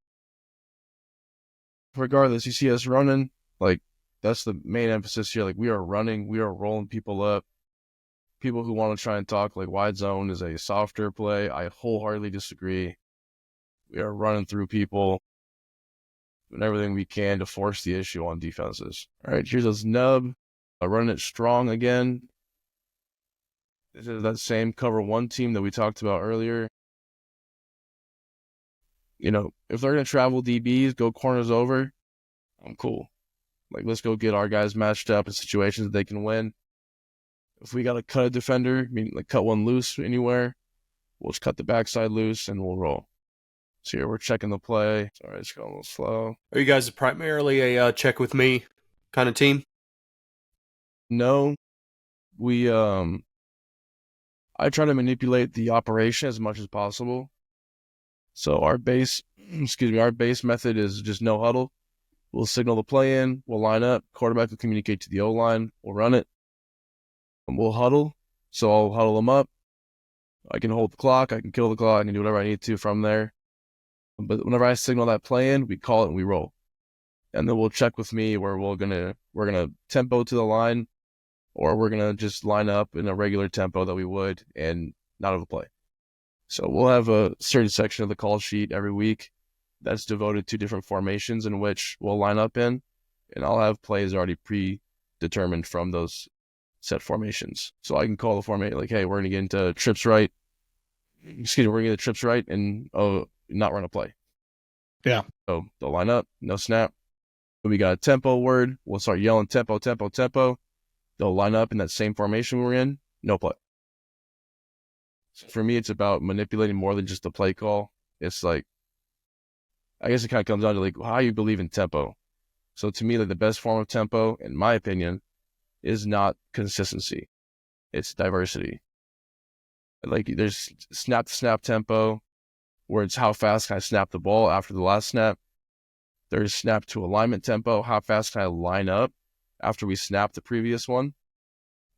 Regardless, you see us running, like, that's the main emphasis here. Like, we are running, we are rolling people up. People who want to try and talk like wide zone is a softer play, I wholeheartedly disagree. We are running through people, doing everything we can to force the issue on defenses. All right, here's this nub. Running it strong again. This is that same cover one team that we talked about earlier. If they're going to travel DBs, go corners over, I'm cool. Like, let's go get our guys matched up in situations that they can win. If we got to cut a defender, cut one loose anywhere, we'll just cut the backside loose and we'll roll. So here we're checking the play. Sorry, it's going a little slow. Are you guys primarily a check with me kind of team? No. I try to manipulate the operation as much as possible. So our base method is just no huddle. We'll signal the play in, we'll line up, quarterback will communicate to the O-line, we'll run it, and we'll huddle. So I'll huddle them up. I can hold the clock, I can kill the clock, I can do whatever I need to from there. But whenever I signal that play in, we call it and we roll. And then we'll check with me where we're gonna tempo to the line, or we're gonna just line up in a regular tempo that we would and not have a play. So we'll have a certain section of the call sheet every week that's devoted to different formations in which we'll line up in, and I'll have plays already predetermined from those set formations. So I can call the formation like, hey, we're going to get into trips right. We're going to get the trips right and not run a play. Yeah. So they'll line up, no snap. When we got a tempo word, we'll start yelling tempo, tempo, tempo. They'll line up in that same formation we're in, no play. For me, it's about manipulating more than just the play call. It's like, I guess it kind of comes down to like how you believe in tempo. So to me, like the best form of tempo, in my opinion, is not consistency. It's diversity. Like there's snap to snap tempo, where it's how fast can I snap the ball after the last snap. There's snap to alignment tempo, how fast can I line up after we snap the previous one.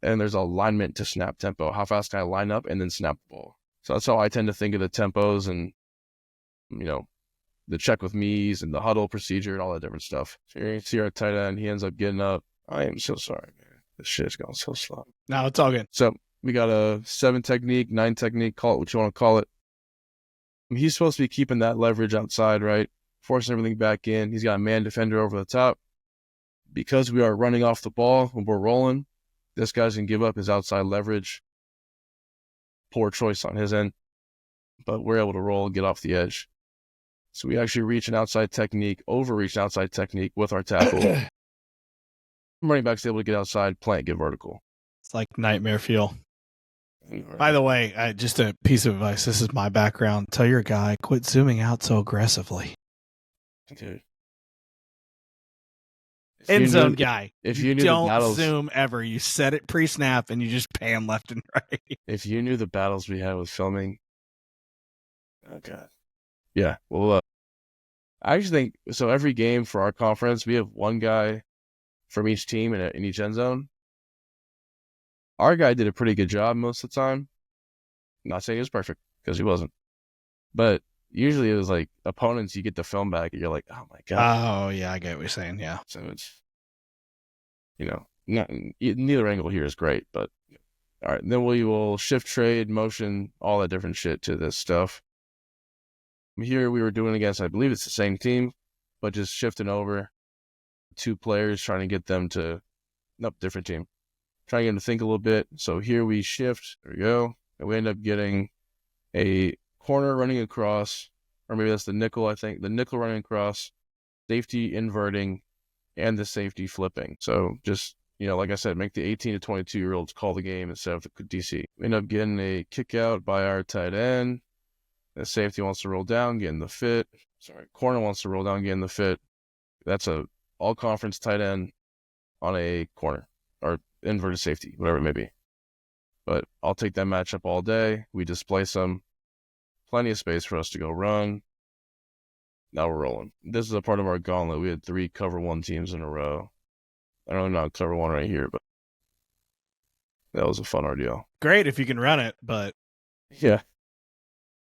And there's alignment to snap tempo. How fast can I line up and then snap the ball? So that's how I tend to think of the tempos and, the check with me's and the huddle procedure and all that different stuff. So you see our tight end, he ends up getting up. I am so sorry, man. This shit's going so slow. No, it's all good. So we got a 7 technique, 9 technique, call it what you want to call it. He's supposed to be keeping that leverage outside, right? Forcing everything back in. He's got a man defender over the top. Because we are running off the ball when we're rolling, this guy's going to give up his outside leverage. Poor choice on his end. But we're able to roll and get off the edge. So we actually reach an outside technique, overreach an outside technique with our tackle. Running back's able to get outside, plant, get vertical. It's like nightmare fuel. By the way, just a piece of advice. This is my background. Tell your guy, quit zooming out so aggressively. Dude. End zone guy. If you knew don't the battles, zoom ever. You set it pre-snap and you just pan left and right. if you knew the battles we had with filming, oh god, yeah. Well, I actually think so. Every game for our conference, we have one guy from each team in each end zone. Our guy did a pretty good job most of the time. Not saying he was perfect because he wasn't, but usually it was like opponents. You get the film back, and you're like, oh my god. Oh yeah, I get what you're saying. Yeah. So it's, neither angle here is great, but all right. Then we will shift, trade, motion, all that different shit to this stuff. Here we were doing against, I believe it's the same team, but just shifting over 2 players, trying to get them to, nope, different team. Trying to get them to think a little bit. So here we shift, there we go. And we end up getting a corner running across, or maybe that's the nickel, I think. The nickel running across, safety inverting, and the safety flipping. So just, like I said, make the 18 to 22-year-olds call the game instead of the DC. We end up getting a kick out by our tight end. The safety wants to roll down, get in the fit. Corner wants to roll down, get in the fit. That's a all-conference tight end on a corner, or inverted safety, whatever it may be. But I'll take that matchup all day. We displace them. Plenty of space for us to go run. Now we're rolling. This is a part of our gauntlet. We had 3 cover 1 teams in a row. I don't know, cover 1 right here, but that was a fun ordeal. Great if you can run it, but yeah.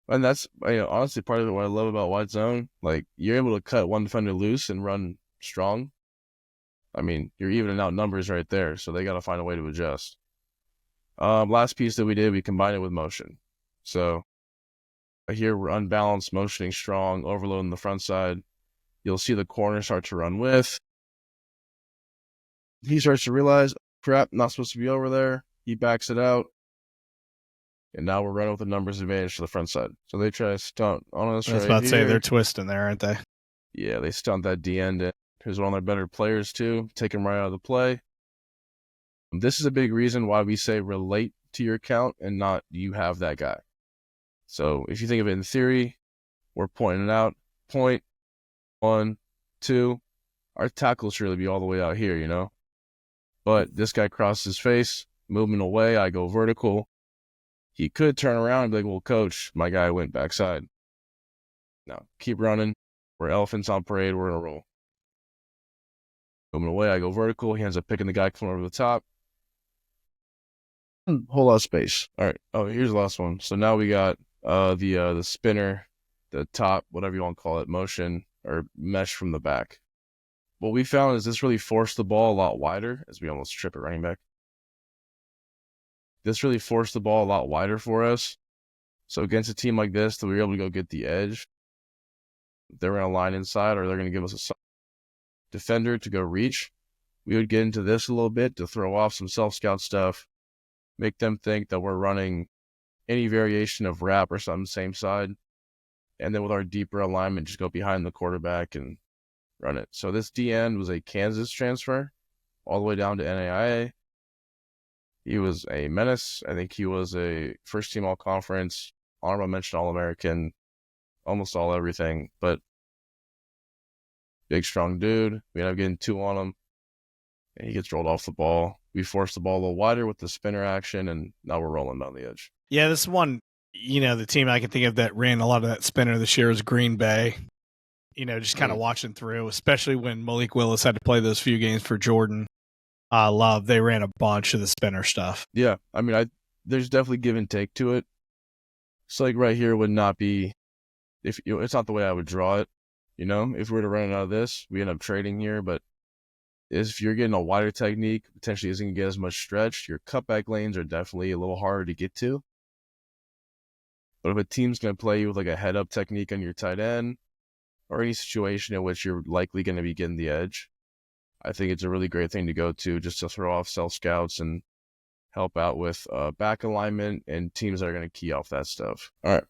And that's, honestly, part of what I love about wide zone. Like, you're able to cut one defender loose and run strong. I mean, you're evening out numbers right there, so they got to find a way to adjust. Last piece that we did, we combined it with motion. So here we're unbalanced, motioning strong, overloading the front side. You'll see the corner start to run with. He starts to realize, crap, not supposed to be over there. He backs it out. And now we're running with a numbers advantage to the front side. So they try to stunt on us. I was about to say they're twisting there, aren't they? Yeah, they stunt that D end. Who's one of their better players too. Take him right out of the play. This is a big reason why we say relate to your count and not you have that guy. So if you think of it in theory, we're pointing it out. Point, 1, 2. Our tackle should really be all the way out here, But this guy crosses his face, movement away. I go vertical. He could turn around and be like, well, coach, my guy went backside. No, keep running. We're elephants on parade. We're going to roll. Moving away, I go vertical. He ends up picking the guy coming over the top. Whole lot of space. All right. Oh, here's the last one. So now we got the spinner, the top, whatever you want to call it, motion or mesh from the back. What we found is this really forced the ball a lot wider as we almost trip it running back. This really forced the ball a lot wider for us. So against a team like this, that we were able to go get the edge. They're going to line inside or they're going to give us a defender to go reach. We would get into this a little bit to throw off some self-scout stuff, make them think that we're running any variation of wrap or something same side. And then with our deeper alignment, just go behind the quarterback and run it. So this D-end was a Kansas transfer all the way down to NAIA. He was a menace. I think he was a first-team all-conference, honorable mention All-American, almost all everything. But big, strong dude. We end up getting 2 on him, and he gets rolled off the ball. We forced the ball a little wider with the spinner action, and now we're rolling down the edge. Yeah, this one, the team I can think of that ran a lot of that spinner this year is Green Bay. Just kind of watching through, especially when Malik Willis had to play those few games for Jordan. Love, they ran a bunch of the spinner stuff. Yeah, I mean, there's definitely give and take to it. So like right here would not be, it's not the way I would draw it. If we were to run it out of this, we end up trading here, but is if you're getting a wider technique, potentially isn't going to get as much stretch. Your cutback lanes are definitely a little harder to get to. But if a team's going to play you with like a head-up technique on your tight end, or any situation in which you're likely going to be getting the edge, I think it's a really great thing to go to just to throw off self-scouts and help out with back alignment and teams that are going to key off that stuff. All right.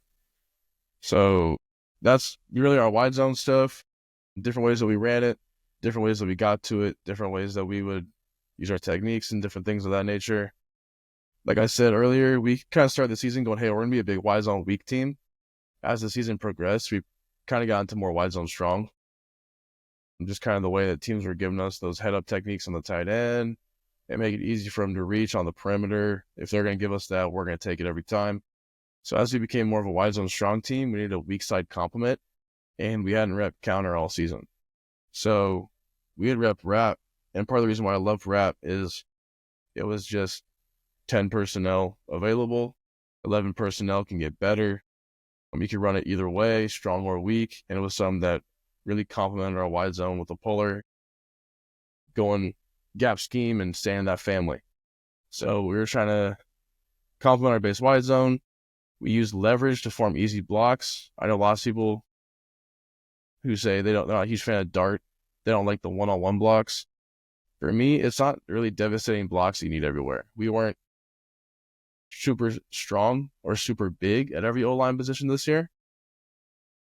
So that's really our wide zone stuff. Different ways that we ran it, different ways that we got to it, different ways that we would use our techniques and different things of that nature. Like I said earlier, we kind of started the season going, hey, we're going to be a big wide zone weak team. As the season progressed, we kind of got into more wide zone strong. And just kind of the way that teams were giving us those head-up techniques on the tight end and make it easy for them to reach on the perimeter. If they're going to give us that, we're going to take it every time. So as we became more of a wide zone strong team, we needed a weak side complement, and we hadn't rep counter all season. So we had rep wrap, and part of the reason why I loved wrap is it was just 10 personnel available, 11 personnel can get better. You could run it either way, strong or weak, and it was something that really complemented our wide zone with a puller, going gap scheme and staying in that family. So we were trying to complement our base wide zone. We used leverage to form easy blocks. I know lots of people who say they're not a huge fan of dart. They don't like the one-on-one blocks. For me, it's not really devastating blocks you need everywhere. We weren't super strong or super big at every O-line position this year.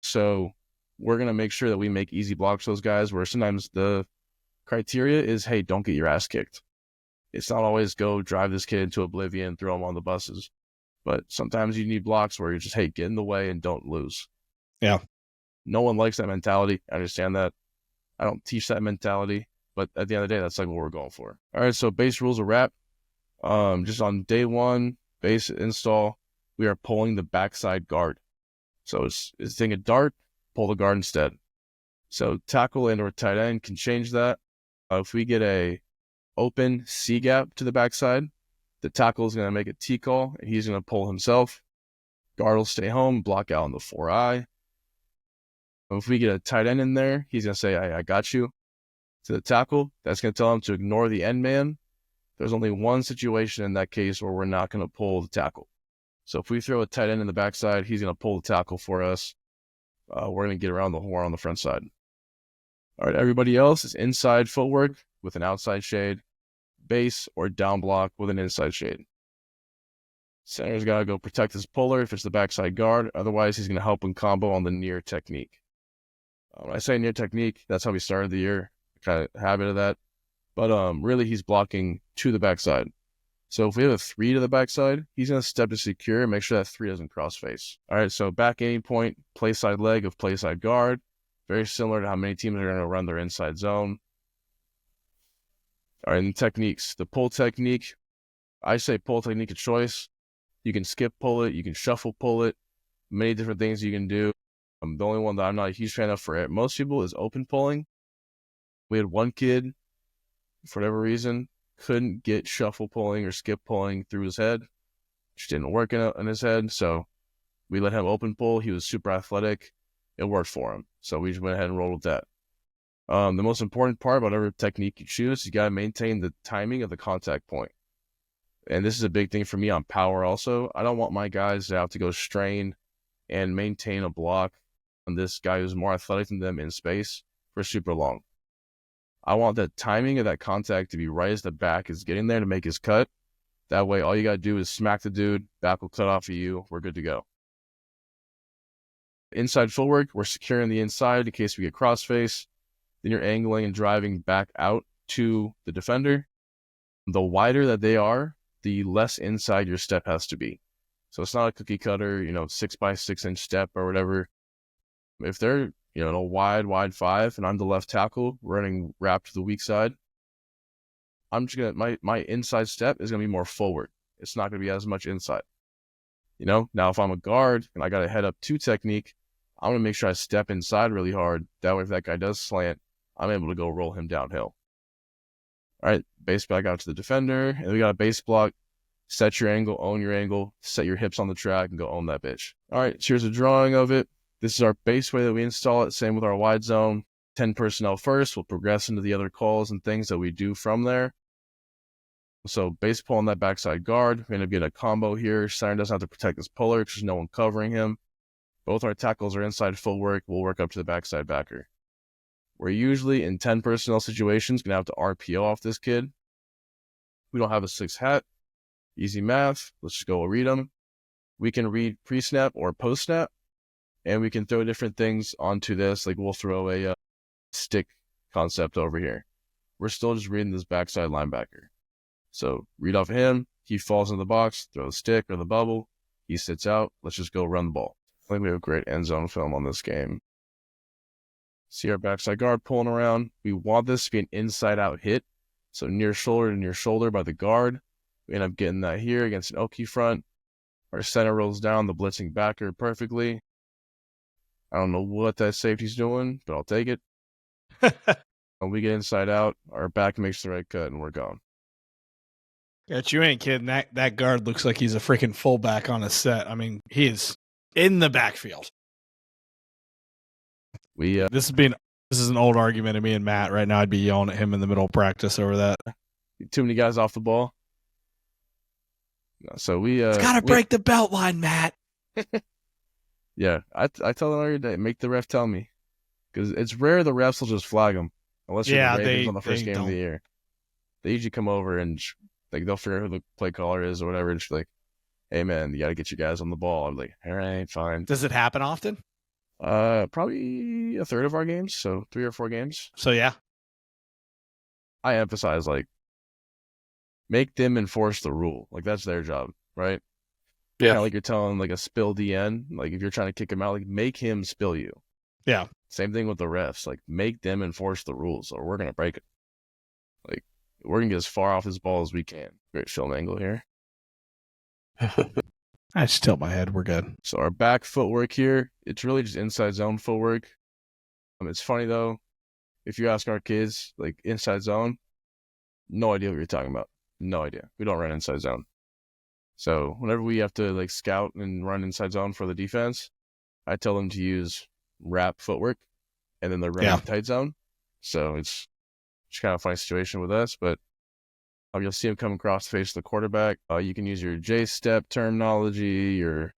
So we're going to make sure that we make easy blocks for those guys, where sometimes the criteria is, hey, don't get your ass kicked. It's not always go drive this kid into oblivion, throw him on the buses. But sometimes you need blocks where you're just, hey, get in the way and don't lose. Yeah. No one likes that mentality. I understand that. I don't teach that mentality. But at the end of the day, that's like what we're going for. All right, so base rules are wrap. Just on day one, base install, we are pulling the backside guard. So it's thing a dart, pull the guard instead. So tackle and or tight end can change that. If we get a open C gap to the backside, the tackle is going to make a T call, and he's going to pull himself. Guard will stay home, block out on the 4-eye. If we get a tight end in there, he's going to say, I got you. To the tackle, that's going to tell him to ignore the end man. There's only one situation in that case where we're not going to pull the tackle. So if we throw a tight end in the backside, he's going to pull the tackle for us. We're going to get around the horn on the front side. All right, everybody else is inside footwork with an outside shade, base or down block with an inside shade. Center's got to go protect his puller if it's the backside guard. Otherwise, he's going to help in combo on the near technique. When I say near technique, that's how we started the year. Kind of habit of that. But really, he's blocking to the backside. So if we have a 3 to the backside, he's going to step to secure and make sure that 3 doesn't cross face. All right, so back aiming point, play side leg of play side guard. Very similar to how many teams are going to run their inside zone. All right, and the techniques. The pull technique, I say pull technique of choice. You can skip pull it. You can shuffle pull it. Many different things you can do. The only one that I'm not a huge fan of for most people is open pulling. We had one kid, for whatever reason, couldn't get shuffle pulling or skip pulling through his head. Just didn't work in his head, so we let him open pull. He was super athletic. It worked for him, so we just went ahead and rolled with that. The most important part about whatever technique you choose, you got to maintain the timing of the contact point. And this is a big thing for me on power also. I don't want my guys to have to go strain and maintain a block on this guy who's more athletic than them in space for super long. I want the timing of that contact to be right as the back is getting there to make his cut. That way, all you got to do is smack the dude, back will cut off of you, we're good to go. Inside footwork, we're securing the inside in case we get crossface. Then you're angling and driving back out to the defender. The wider that they are, the less inside your step has to be. So it's not a cookie cutter, 6x6 inch step or whatever. If they're a wide 5, and I'm the left tackle running wrap to the weak side, I'm just gonna my inside step is gonna be more forward. It's not gonna be as much inside. Now if I'm a guard and I got a head up 2 technique, I'm gonna make sure I step inside really hard. That way, if that guy does slant, I'm able to go roll him downhill. All right, base back out to the defender, and we got a base block. Set your angle, own your angle, set your hips on the track, and go own that bitch. All right, so here's a drawing of it. This is our base way that we install it. Same with our wide zone. 10 personnel first. We'll progress into the other calls and things that we do from there. So base pull on that backside guard. We end up getting a combo here. Center doesn't have to protect this puller because there's no one covering him. Both our tackles are inside footwork. We'll work up to the backside backer. We're usually in 10 personnel situations going to have to RPO off this kid. We don't have a 6 hat. Easy math. Let's just go read them. We can read pre-snap or post-snap, and we can throw different things onto this. Like we'll throw a stick concept over here. We're still just reading this backside linebacker. So read off of him. He falls in the box, throw the stick or the bubble. He sits out. Let's just go run the ball. I think we have great end zone film on this game. See our backside guard pulling around. We want this to be an inside-out hit. So near shoulder to near shoulder by the guard. We end up getting that here against an Oki front. Our center rolls down the blitzing backer perfectly. I don't know what that safety's doing, but I'll take it. When we get inside out, our back makes the right cut and we're gone. Got you ain't kidding. That guard looks like he's a freaking fullback on a set. I mean, he is in the backfield. This is an old argument of me and Matt right now. I'd be yelling at him in the middle of practice over that. Too many guys off the ball. So we it's gotta break the belt line, Matt. Yeah, I tell them every day, make the ref tell me, because it's rare the refs will just flag them unless you're the Ravens on the first game of the year. They usually come over and they'll figure out who the play caller is or whatever, and just like, hey man, you got to get your guys on the ball. I'm like, all right, fine. Does it happen often? Probably a third of our games, so 3 or 4 games. So yeah, I emphasize like, make them enforce the rule. Like that's their job, right? Yeah. Kind of like you're telling like a spill DN. Like if you're trying to kick him out, like make him spill you. Yeah. Same thing with the refs. Like make them enforce the rules, or we're gonna break it. Like we're gonna get as far off his ball as we can. Great film angle here. I just tilt my head. We're good. So our back footwork here, it's really just inside zone footwork. It's funny though, if you ask our kids like inside zone, no idea what you're talking about. No idea. We don't run inside zone. So whenever we have to like scout and run inside zone for the defense, I tell them to use wrap footwork, and then they're running tight zone. So it's kind of a funny situation with us, but you'll see him come across the face of the quarterback. You can use your J-step terminology, your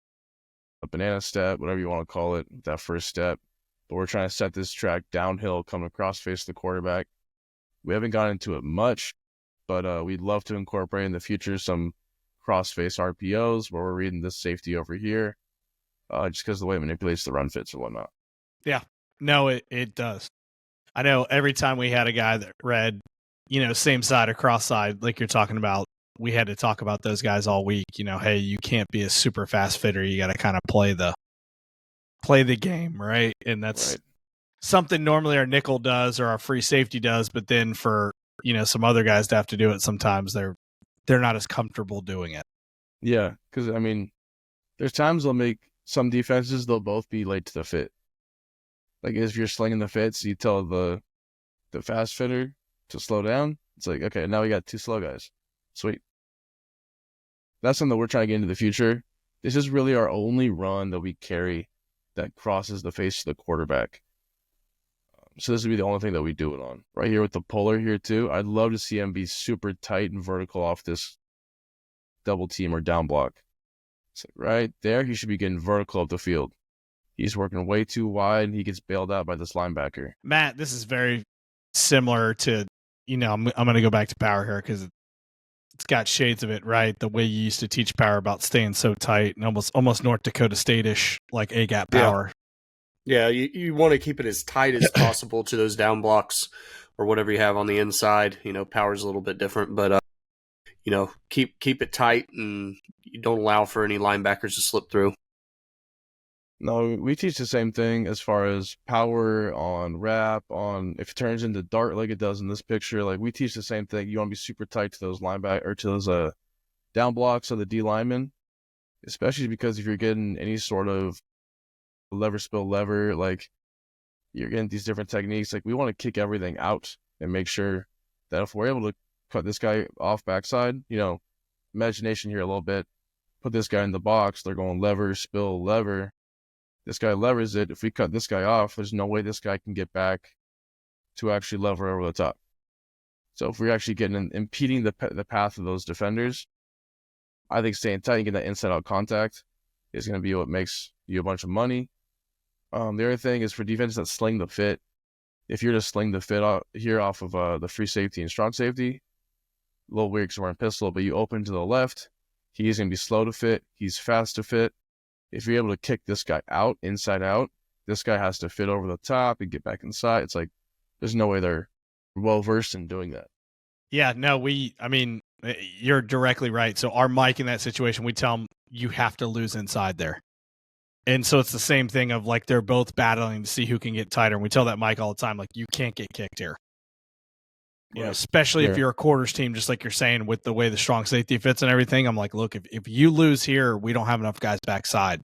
banana step, whatever you want to call it, that first step. But we're trying to set this track downhill, coming across the face of the quarterback. We haven't gotten into it much, but we'd love to incorporate in the future some cross-face RPOs where we're reading this safety over here, just because of the way it manipulates the run fits or whatnot. Yeah. No, it does. I know every time we had a guy that read, same side or cross side, like you're talking about, we had to talk about those guys all week. Hey, you can't be a super fast fitter. You got to kind of play the game, right? And that's something normally our nickel does or our free safety does, but then for some other guys to have to do it, sometimes they're not as comfortable doing it. Yeah, because I mean, there's times they'll make some defenses, they'll both be late to the fit. Like if you're slinging the fits, you tell the fast fitter to slow down. It's like, okay, now we got 2 slow guys. Sweet. That's something that we're trying to get into the future. This is really our only run that we carry that crosses the face of the quarterback. So this would be the only thing that we do it on. Right here with the puller here too, I'd love to see him be super tight and vertical off this double team or down block. So right there, he should be getting vertical up the field. He's working way too wide, and he gets bailed out by this linebacker. Matt, this is very similar to, I'm going to go back to power here because it's got shades of it, right? The way you used to teach power about staying so tight and almost North Dakota State-ish, like A-gap power. Yeah, you want to keep it as tight as possible to those down blocks or whatever you have on the inside. Power's a little bit different, but keep it tight, and you don't allow for any linebackers to slip through. No, we teach the same thing as far as power on wrap, on if it turns into dart like it does in this picture. Like we teach the same thing. You want to be super tight to those linebacker or to those down blocks of the D linemen, especially because if you're getting any sort of lever spill lever, like you're getting these different techniques. Like we want to kick everything out and make sure that if we're able to cut this guy off backside, imagination here a little bit, put this guy in the box, they're going lever, spill, lever. This guy levers it. If we cut this guy off, there's no way this guy can get back to actually lever over the top. So if we're actually impeding the path of those defenders, I think staying tight and getting that inside-out contact is going to be what makes you a bunch of money. The other thing is for defense that sling the fit. If you're to sling the fit off of the free safety and strong safety, a little weird because we're in pistol, but you open to the left, he's going to be slow to fit. He's fast to fit. If you're able to kick this guy out, inside out, this guy has to fit over the top and get back inside. It's like there's no way they're well-versed in doing that. Yeah, no, you're directly right. So our Mike in that situation, we tell him, you have to lose inside there. And so it's the same thing of like they're both battling to see who can get tighter. And we tell that Mike all the time, like, you can't get kicked here. You know, especially if you're a quarters team, just like you're saying, with the way the strong safety fits and everything. I'm like, look, if you lose here, we don't have enough guys backside.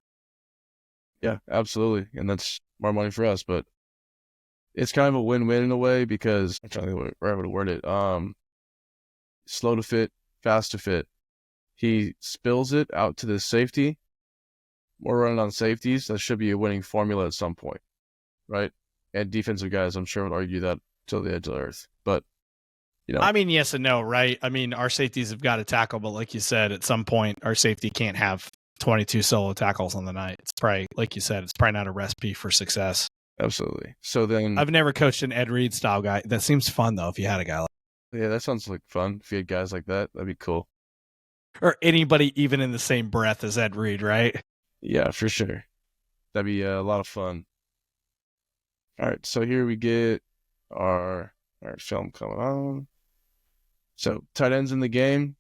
Yeah, absolutely. And that's more money for us. But it's kind of a win-win in a way because I'm trying to think where I would word it. Slow to fit, fast to fit. He spills it out to the safety. We're running on safeties. That should be a winning formula at some point, right? And defensive guys, I'm sure, would argue that till the edge of the earth. But, you know. I mean, yes and no, right? I mean, our safeties have got to tackle, but like you said, at some point, our safety can't have 22 solo tackles on the night. It's probably, like you said, it's probably not a recipe for success. Absolutely. So then, I've never coached an Ed Reed style guy. That seems fun, though, if you had a guy like that. Yeah, that sounds like fun. If you had guys like that, that'd be cool. Or anybody even in the same breath as Ed Reed, right? Yeah, for sure. That'd be a lot of fun. All right, so here we get our film coming on. So tight end's in the game.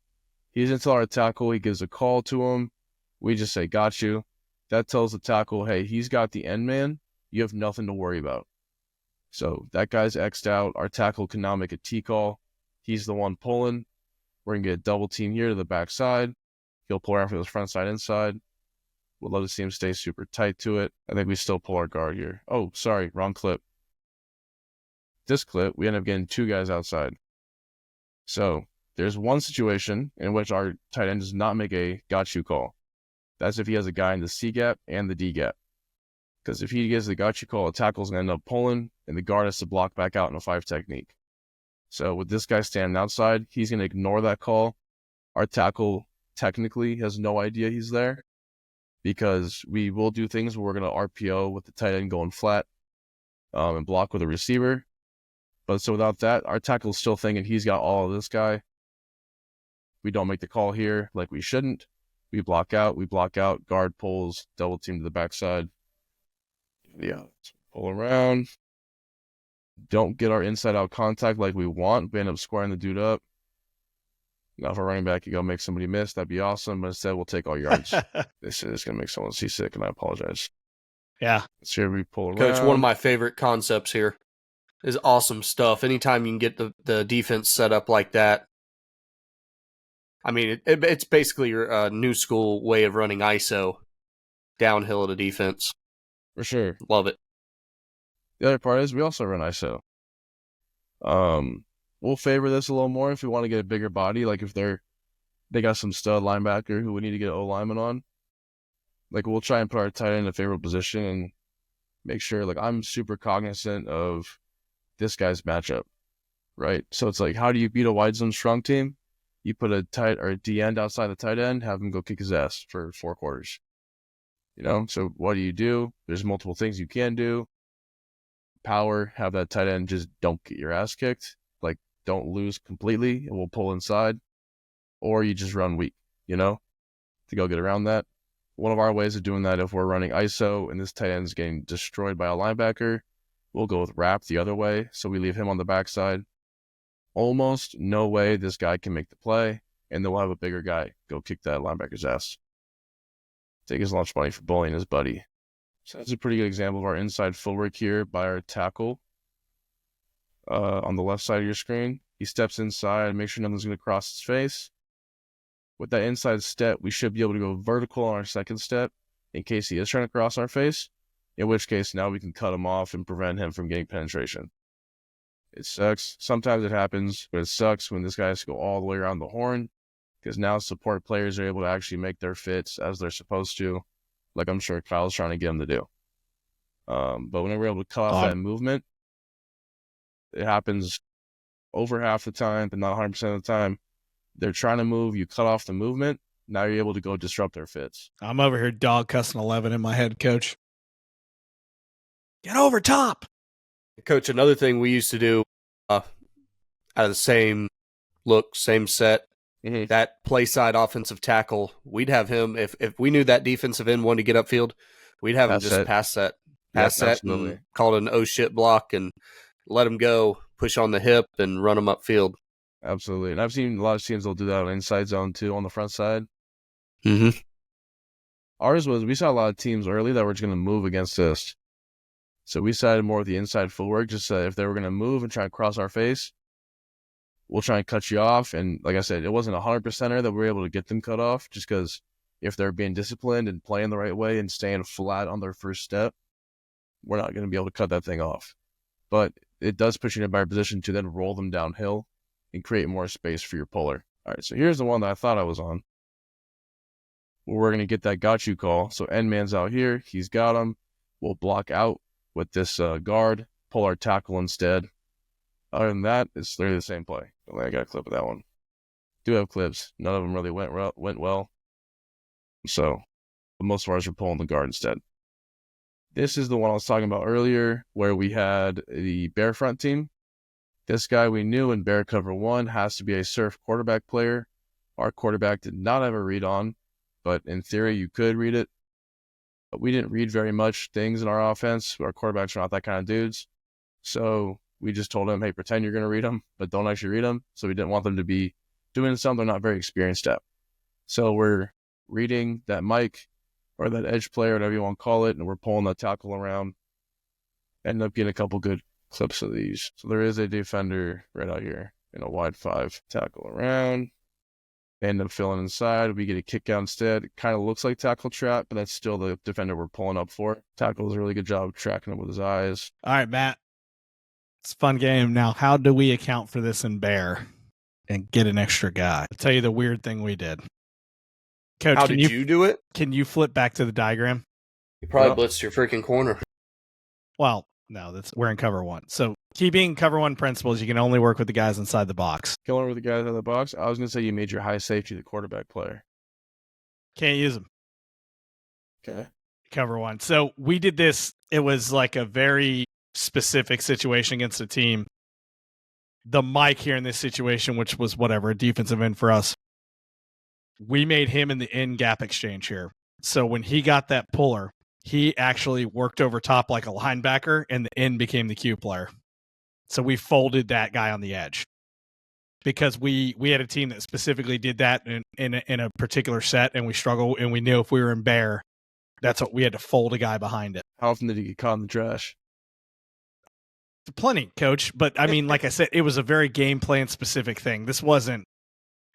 He's into our tackle. He gives a call to him. We just say, got you. That tells the tackle, hey, he's got the end man. You have nothing to worry about. So that guy's X'd out. Our tackle can now make a T call. He's the one pulling. We're going to get a double team here to the backside. He'll pull around for this front side inside. Would love to see him stay super tight to it. I think we still pull our guard here. Oh, sorry, wrong clip. This clip, we end up getting two guys outside. So there's one situation in which our tight end does not make a got you call. That's if he has a guy in the C gap and the D gap. Because if he gives the got you call, a tackle's going to end up pulling, and the guard has to block back out in a 5 technique. So with this guy standing outside, he's going to ignore that call. Our tackle technically has no idea he's there, because we will do things where we're going to RPO with the tight end going flat and block with a receiver. But so without that, our tackle's still thinking he's got all of this guy. We don't make the call here like we shouldn't. We block out, guard pulls, double team to the backside. Yeah, pull around. Don't get our inside-out contact like we want. We end up squaring the dude up. Now, if a running back, you go make somebody miss, that'd be awesome. But instead, we'll take all yards. This is going to make someone seasick, and I apologize. Yeah. So here we pull around. Coach, one of my favorite concepts here is awesome stuff. Anytime you can get the defense set up like that. I mean, it's basically your new school way of running ISO downhill to defense. For sure. Love it. The other part is we also run ISO. We'll favor this a little more if we want to get a bigger body. Like if they got some stud linebacker who we need to get an O lineman on. Like we'll try and put our tight end in a favorable position and make sure, like I'm super cognizant of this guy's matchup, right? So it's like, how do you beat a wide zone strong team? You put a tight or a D end outside the tight end, have him go kick his ass for 4 quarters. You know, so what do? There's multiple things you can do. Power, have that tight end just don't get your ass kicked. Like, don't lose completely, and we'll pull inside. Or you just run weak, you know, to go get around that. One of our ways of doing that, if we're running ISO and this tight end is getting destroyed by a linebacker, we'll go with wrap the other way. So we leave him on the backside. Almost no way this guy can make the play, and then we'll have a bigger guy go kick that linebacker's ass. Take his lunch money for bullying his buddy. So that's a pretty good example of our inside footwork here by our tackle. On the left side of your screen, he steps inside, make sure nothing's going to cross his face. With that inside step, we should be able to go vertical on our second step in case he is trying to cross our face, in which case now we can cut him off and prevent him from getting penetration. It sucks. Sometimes it happens, but it sucks when this guy has to go all the way around the horn, because now support players are able to actually make their fits as they're supposed to, like I'm sure Kyle's trying to get them to do. But whenever we're able to cut off that movement, It happens over half the time, but not 100% of the time. They're trying to move, you cut off the movement. Now you're able to go disrupt their fits. I'm over here dog cussing 11 in my head, Coach. Get over top. Coach, another thing we used to do out of the same look, same set, that play side offensive tackle, we'd have him, if we knew that defensive end wanted to get upfield, we'd have him just pass set and call it an oh shit block and let him go, push on the hip and run him upfield. Absolutely. And I've seen a lot of teams will do that on inside zone too, on the front side. Mm-hmm. Ours was, we saw a lot of teams early that were just going to move against us. So we sided more with the inside footwork, just if they were going to move and try and cross our face, we'll try and cut you off. And like I said, it wasn't 100%er that we were able to get them cut off, just because if they're being disciplined and playing the right way and staying flat on their first step, we're not going to be able to cut that thing off. But it does put you in a better position to then roll them downhill and create more space for your puller. All right, so here's the one that I thought I was on. Well, we're going to get that got you call. So end man's out here. He's got him. We'll block out with this guard, pull our tackle instead. Other than that, it's literally the same play. I got a clip of that one. Do have clips. None of them really went well. So most of ours are pulling the guard instead. This is the one I was talking about earlier, where we had the bear front team. This guy we knew in bear cover 1 has to be a surf quarterback player. Our quarterback did not have a read on, but in theory you could read it. But we didn't read very much things in our offense. Our quarterbacks are not that kind of dudes. So we just told him, hey, pretend you're going to read them, but don't actually read them. So we didn't want them to be doing something they're not very experienced at. So we're reading that Mike or that edge player, whatever you want to call it, and we're pulling that tackle around. Ended up getting a couple good clips of these. So there is a defender right out here in a wide 5. Tackle around. They end up filling inside. We get a kick out instead. It kind of looks like tackle trap, but that's still the defender we're pulling up for. Tackle does a really good job of tracking him with his eyes. All right, Matt. It's a fun game. Now, how do we account for this in bear and get an extra guy? I'll tell you the weird thing we did. Coach, how did you do it? Can you flip back to the diagram? You probably blitzed your freaking corner. Well, no, we're in cover 1. So keeping cover 1 principles, you can only work with the guys inside the box. Can only work with the guys inside the box? I was going to say you made your high safety the quarterback player. Can't use them. Okay. Cover 1. So we did this. It was like a very specific situation against a team. The Mike here in this situation, which was whatever, a defensive end for us, we made him in the end gap exchange here. So when he got that puller, he actually worked over top like a linebacker, and the end became the Q player. So we folded that guy on the edge because we had a team that specifically did that in a particular set, and we struggled, and we knew if we were in bear, that's what we had to fold a guy behind it. How often did he get caught in the trash? Plenty, Coach. But I mean, like I said, it was a very game plan specific thing. This wasn't,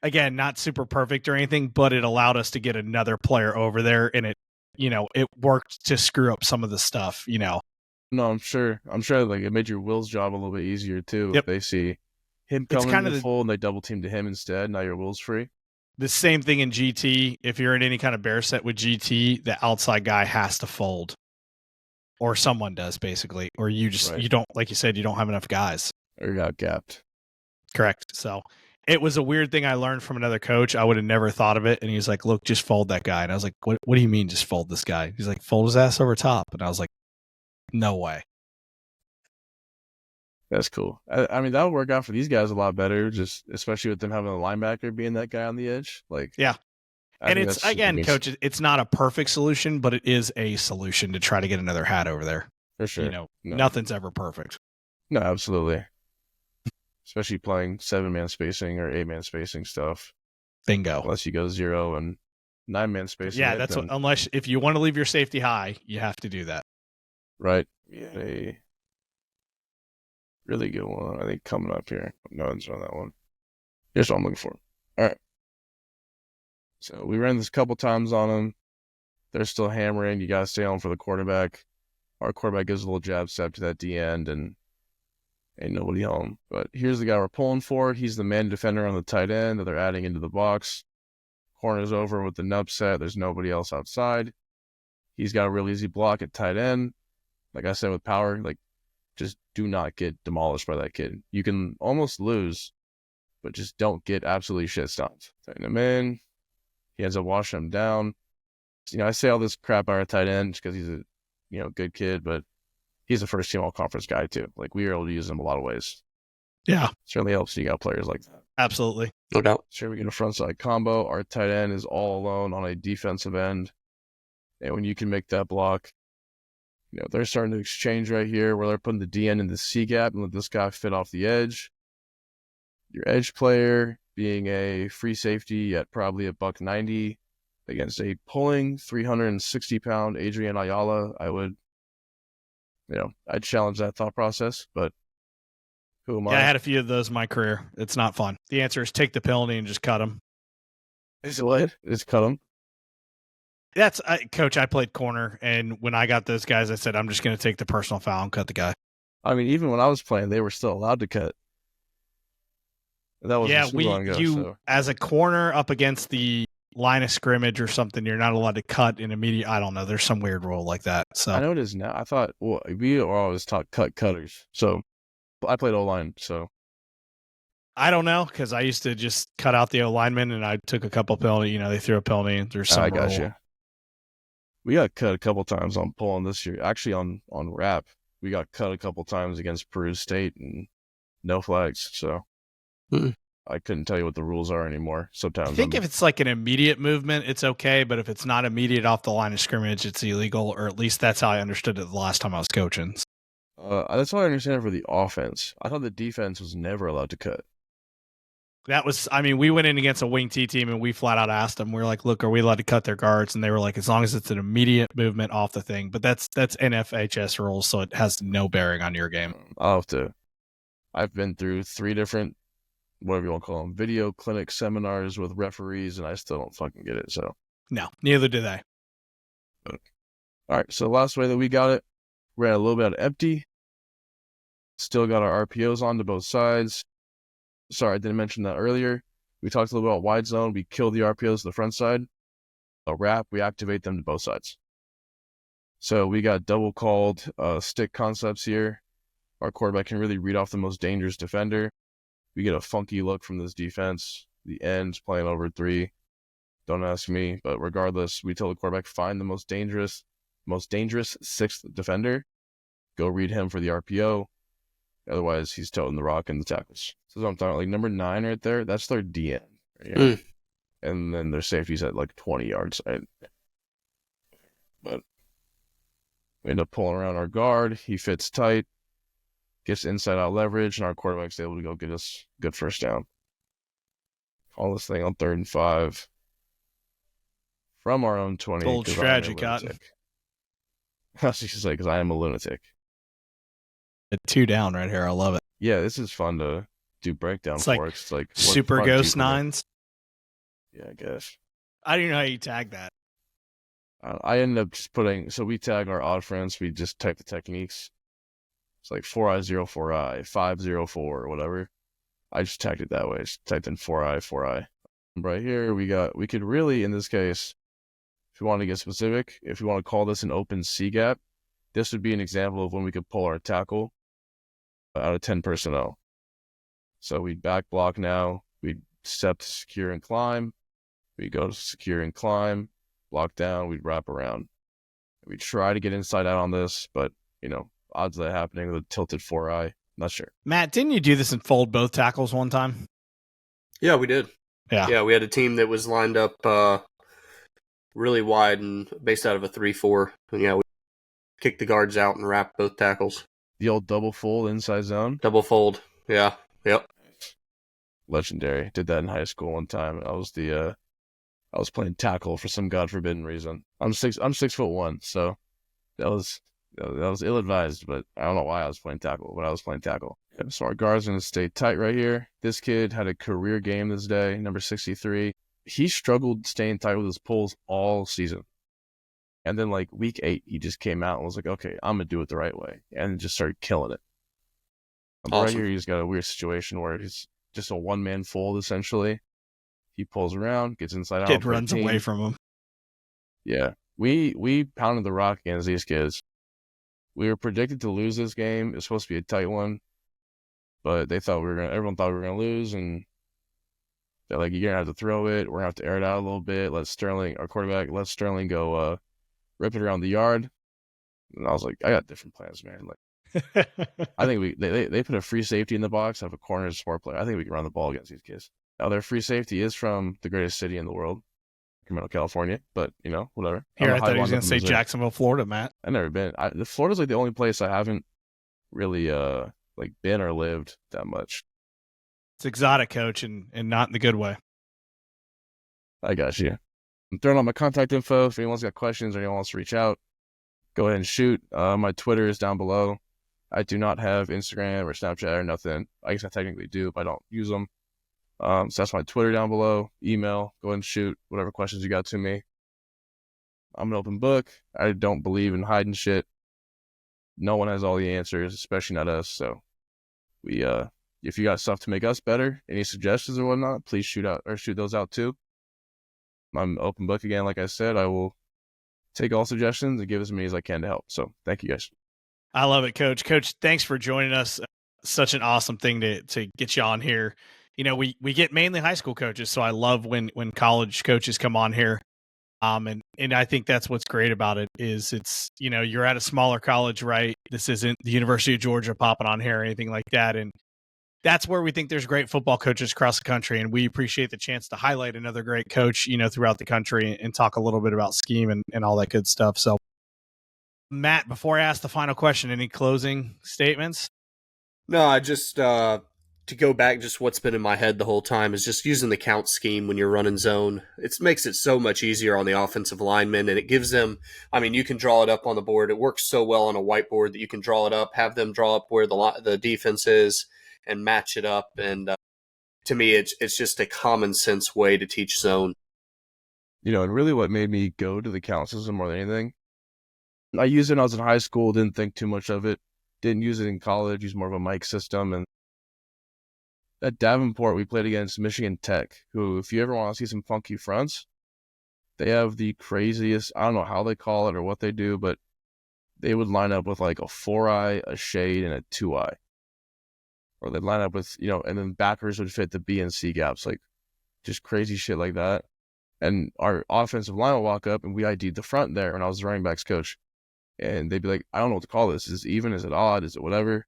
again, not super perfect or anything, but it allowed us to get another player over there, and it worked to screw up some of the stuff, No, I'm sure like it made your Will's job a little bit easier too. Yep. If they see him coming in the full and they double team to him instead, now your Will's free. The same thing in GT. If you're in any kind of bear set with GT, the outside guy has to fold. Or someone does, basically. Or you just, You don't, like you said, you don't have enough guys. Or you got gapped. Correct. So it was a weird thing I learned from another coach. I would have never thought of it. And he was like, look, just fold that guy. And I was like, what do you mean just fold this guy? He's like, fold his ass over top. And I was like, no way. That's cool. I mean, that would work out for these guys a lot better, just especially with them having a linebacker being that guy on the edge. Like, yeah. And it's, again, Coach, it's not a perfect solution, but it is a solution to try to get another hat over there. For sure. Nothing's ever perfect. No, absolutely. Especially playing 7-man spacing or 8-man spacing stuff. Bingo. Unless you go 0 and 9-man spacing. Yeah, that's unless if you want to leave your safety high, you have to do that. Right. Yeah. A really good one, I think, coming up here. No one's on that one. Here's what I'm looking for. All right. So we ran this a couple times on them. They're still hammering. You got to stay on for the quarterback. Our quarterback gives a little jab step to that D end, and ain't nobody home. But here's the guy we're pulling for. He's the man defender on the tight end that they're adding into the box. Corner's over with the nub set. There's nobody else outside. He's got a real easy block at tight end. Like I said, with power, like Just do not get demolished by that kid. You can almost lose, but just don't get absolutely shit stomped. Tighten him in. He ends up washing him down. I say all this crap about our tight end because he's a good kid, but he's a first team all conference guy too. Like, we are able to use him a lot of ways. Yeah. Certainly helps you got players like that. Absolutely. No doubt. Sure, we get a front side combo. Our tight end is all alone on a defensive end. And when you can make that block, they're starting to exchange right here where they're putting the DN in the C gap and let this guy fit off the edge. Your edge player being a free safety at probably a $190 against a pulling 360-pound Adrian Ayala. I'd challenge that thought process, but who am I? Yeah, I had a few of those in my career. It's not fun. The answer is take the penalty and just cut them. Is it what? Just cut them? Coach, I played corner, and when I got those guys, I said, I'm just going to take the personal foul and cut the guy. I mean, even when I was playing, they were still allowed to cut. That was long ago. As a corner up against the line of scrimmage or something, you're not allowed to cut in immediate. I don't know. There's some weird rule like that. So I know it is now. I thought we were always taught cutters. So I played O-line. So I don't know, because I used to just cut out the O-lineman, and I took a couple penalty. They threw a penalty, and there's some. I got you. We got cut a couple times on pulling this year. Actually, on rap, we got cut a couple times against Peru State and no flags. So I couldn't tell you what the rules are anymore. Sometimes I think if it's like an immediate movement, it's okay. But if it's not immediate off the line of scrimmage, it's illegal. Or at least that's how I understood it the last time I was coaching. That's all I understand for the offense. I thought the defense was never allowed to cut. We went in against a wing T team, and we flat out asked them. We were like, look, are we allowed to cut their guards? And they were like, as long as it's an immediate movement off the thing. But that's NFHS rules, so it has no bearing on your game. I've been through 3 different, whatever you want to call them, video clinic seminars with referees, and I still don't fucking get it. So no, neither do they. All right, so the last way that we got it, we're at a little bit of empty. Still got our RPOs on to both sides. Sorry, I didn't mention that earlier. We talked a little bit about wide zone. We kill the RPOs to the front side. A wrap, we activate them to both sides. So we got double called stick concepts here. Our quarterback can really read off the most dangerous defender. We get a funky look from this defense. The end's playing over 3. Don't ask me, but regardless, we tell the quarterback, find the most dangerous 6th defender. Go read him for the RPO. Otherwise, he's toting the rock in the tackles. So I'm talking like number 9 right there. That's their DN. Right? And then their safety's at like 20 yards. But we end up pulling around our guard. He fits tight, gets inside out leverage, and our quarterback's able to go get us a good first down. Call this thing on 3rd and 5 from our own 20. Bold strategy, Cotton. I was just like, because I am a lunatic. 2 down right here. I love it. Yeah, this is fun to do breakdown it's for. Like it's like super ghost 9s. Yeah, I guess. I don't even know how you tag that. I ended up just putting, so we tag our odd friends. We just type the techniques. It's like 4I, 0, 4I, 5, 0, 4, or whatever. I just tagged it that way. Just typed in 4I, 4I. Right here, we could really, in this case, if we want to get specific, if we want to call this an open C gap, this would be an example of when we could pull our tackle out of 10 personnel. So we'd back block now. We'd step to secure and climb. We go to secure and climb, block down. We'd wrap around. We try to get inside out on this, but, odds of that happening with a tilted 4I, not sure. Matt, didn't you do this and fold both tackles one time? Yeah, we did. Yeah, we had a team that was lined up really wide and based out of a 3-4. And we kicked the guards out and wrapped both tackles. The old double fold inside zone? Double fold, yeah. Yep. Legendary. Did that in high school one time. I was playing tackle for some God forbidden reason. I'm 6'1", so that was ill advised, but I don't know why I was playing tackle, but I was playing tackle. Yeah, so our guard's gonna stay tight right here. This kid had a career game this day, number 63. He struggled staying tight with his pulls all season. And then like week 8, he just came out and was like, okay, I'm gonna do it the right way, and just started killing it. Awesome. Right here, he's got a weird situation where he's just a one-man fold essentially. He pulls around, gets inside out. Kid runs away from him. Yeah, we pounded the rock against these kids. We were predicted to lose this game. It's supposed to be a tight one, but everyone thought we were gonna lose, and they're like, you're gonna have to throw it. We're gonna have to air it out a little bit. Our quarterback, let Sterling go rip it around the yard. And I was like, I got different plans, man. Like, I think they put a free safety in the box. Have a corner sport player. I think we can run the ball against these kids. Now their free safety is from the greatest city in the world, Sacramento, California. But whatever. Here, I thought he was gonna say Jacksonville, Florida, Matt. I've never been. Florida's like the only place I haven't really like been or lived that much. It's exotic, Coach, and not in the good way. I got you. I'm throwing out my contact info. If anyone's got questions or anyone wants to reach out, go ahead and shoot. My Twitter is down below. I do not have Instagram or Snapchat or nothing. I guess I technically do, but I don't use them. So that's my Twitter down below. Email. Go ahead and shoot whatever questions you got to me. I'm an open book. I don't believe in hiding shit. No one has all the answers, especially not us. So we if you got stuff to make us better, any suggestions or whatnot, please shoot those out too. I'm open book again. Like I said, I will take all suggestions and give as many as I can to help. So thank you guys. I love it, Coach. Coach, thanks for joining us. Such an awesome thing to get you on here. We get mainly high school coaches, so I love when college coaches come on here. And I think that's what's great about it is it's, you're at a smaller college, right? This isn't the University of Georgia popping on here or anything like that. And that's where we think there's great football coaches across the country. And we appreciate the chance to highlight another great coach, throughout the country and talk a little bit about scheme and all that good stuff. So Matt, before I ask the final question, any closing statements? No, I just, to go back, just what's been in my head the whole time is just using the count scheme when you're running zone. It makes it so much easier on the offensive linemen, and it gives them, you can draw it up on the board. It works so well on a whiteboard that you can draw it up, have them draw up where the defense is and match it up. And to me, it's just a common sense way to teach zone. And really what made me go to the count system more than anything, I used it when I was in high school, didn't think too much of it, didn't use it in college, used more of a mic system. And at Davenport, we played against Michigan Tech, who, if you ever want to see some funky fronts, they have the craziest, I don't know how they call it or what they do, but they would line up with like a 4-eye, a shade, and a 2-eye. Or they'd line up with, and then backers would fit the B and C gaps, like just crazy shit like that. And our offensive line would walk up and we ID'd the front there when I was the running backs coach. And they'd be like, I don't know what to call this. Is it even? Is it odd? Is it whatever?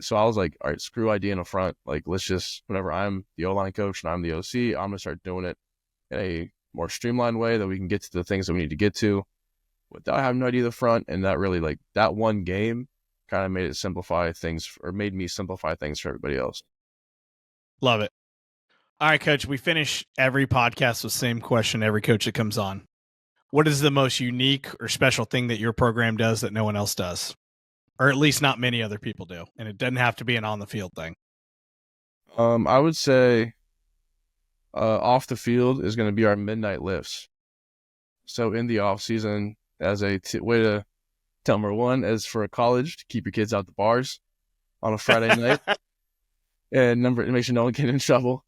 So I was like, all right, screw ID in the front. Like, let's just, whenever I'm the O-line coach and I'm the OC, I'm going to start doing it in a more streamlined way that we can get to the things that we need to get to without having to ID the front. And that really, like, that one game kind of made me simplify things for everybody else. Love it. All right, Coach, we finish every podcast with the same question, every coach that comes on. What is the most unique or special thing that your program does that no one else does? Or at least not many other people do. And it doesn't have to be an on-the-field thing. I would say off the field is going to be our midnight lifts. So in the off season, as a way to tell number one, as for a college, to keep your kids out the bars on a Friday night. And make sure no one get in trouble.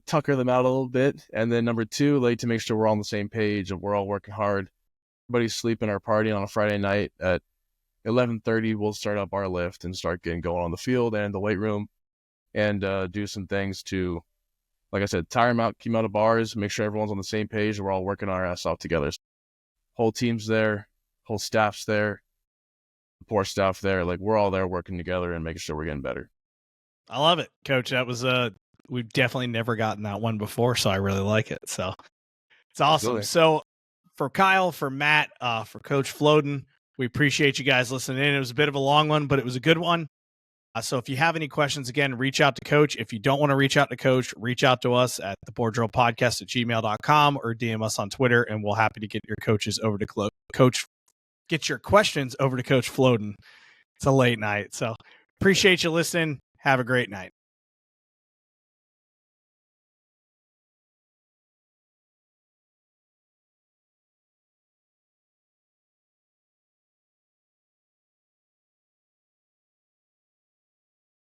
Tucker them out a little bit. And then number two, to make sure we're all on the same page and we're all working hard. Everybody's sleeping or partying on a Friday night at 11:30. We'll start up our lift and start getting going on the field and the weight room and do some things to, like I said, tire them out, keep them out of bars, make sure everyone's on the same page and we're all working our ass off together. Whole team's there, whole staff's there, support staff there. Like, we're all there working together and making sure we're getting better. I love it, Coach. That was we've definitely never gotten that one before, so I really like it. So it's awesome. Absolutely. So for Kyle, for Matt, for Coach Floden, we appreciate you guys listening in. It was a bit of a long one, but it was a good one. So if you have any questions, again, reach out to Coach. If you don't want to reach out to Coach, reach out to us at theboardrillpodcast@gmail.com or DM us on Twitter, and we'll happy to get your coaches over to Coach. Get your questions over to Coach Floden. It's a late night, so appreciate you listening. Have a great night.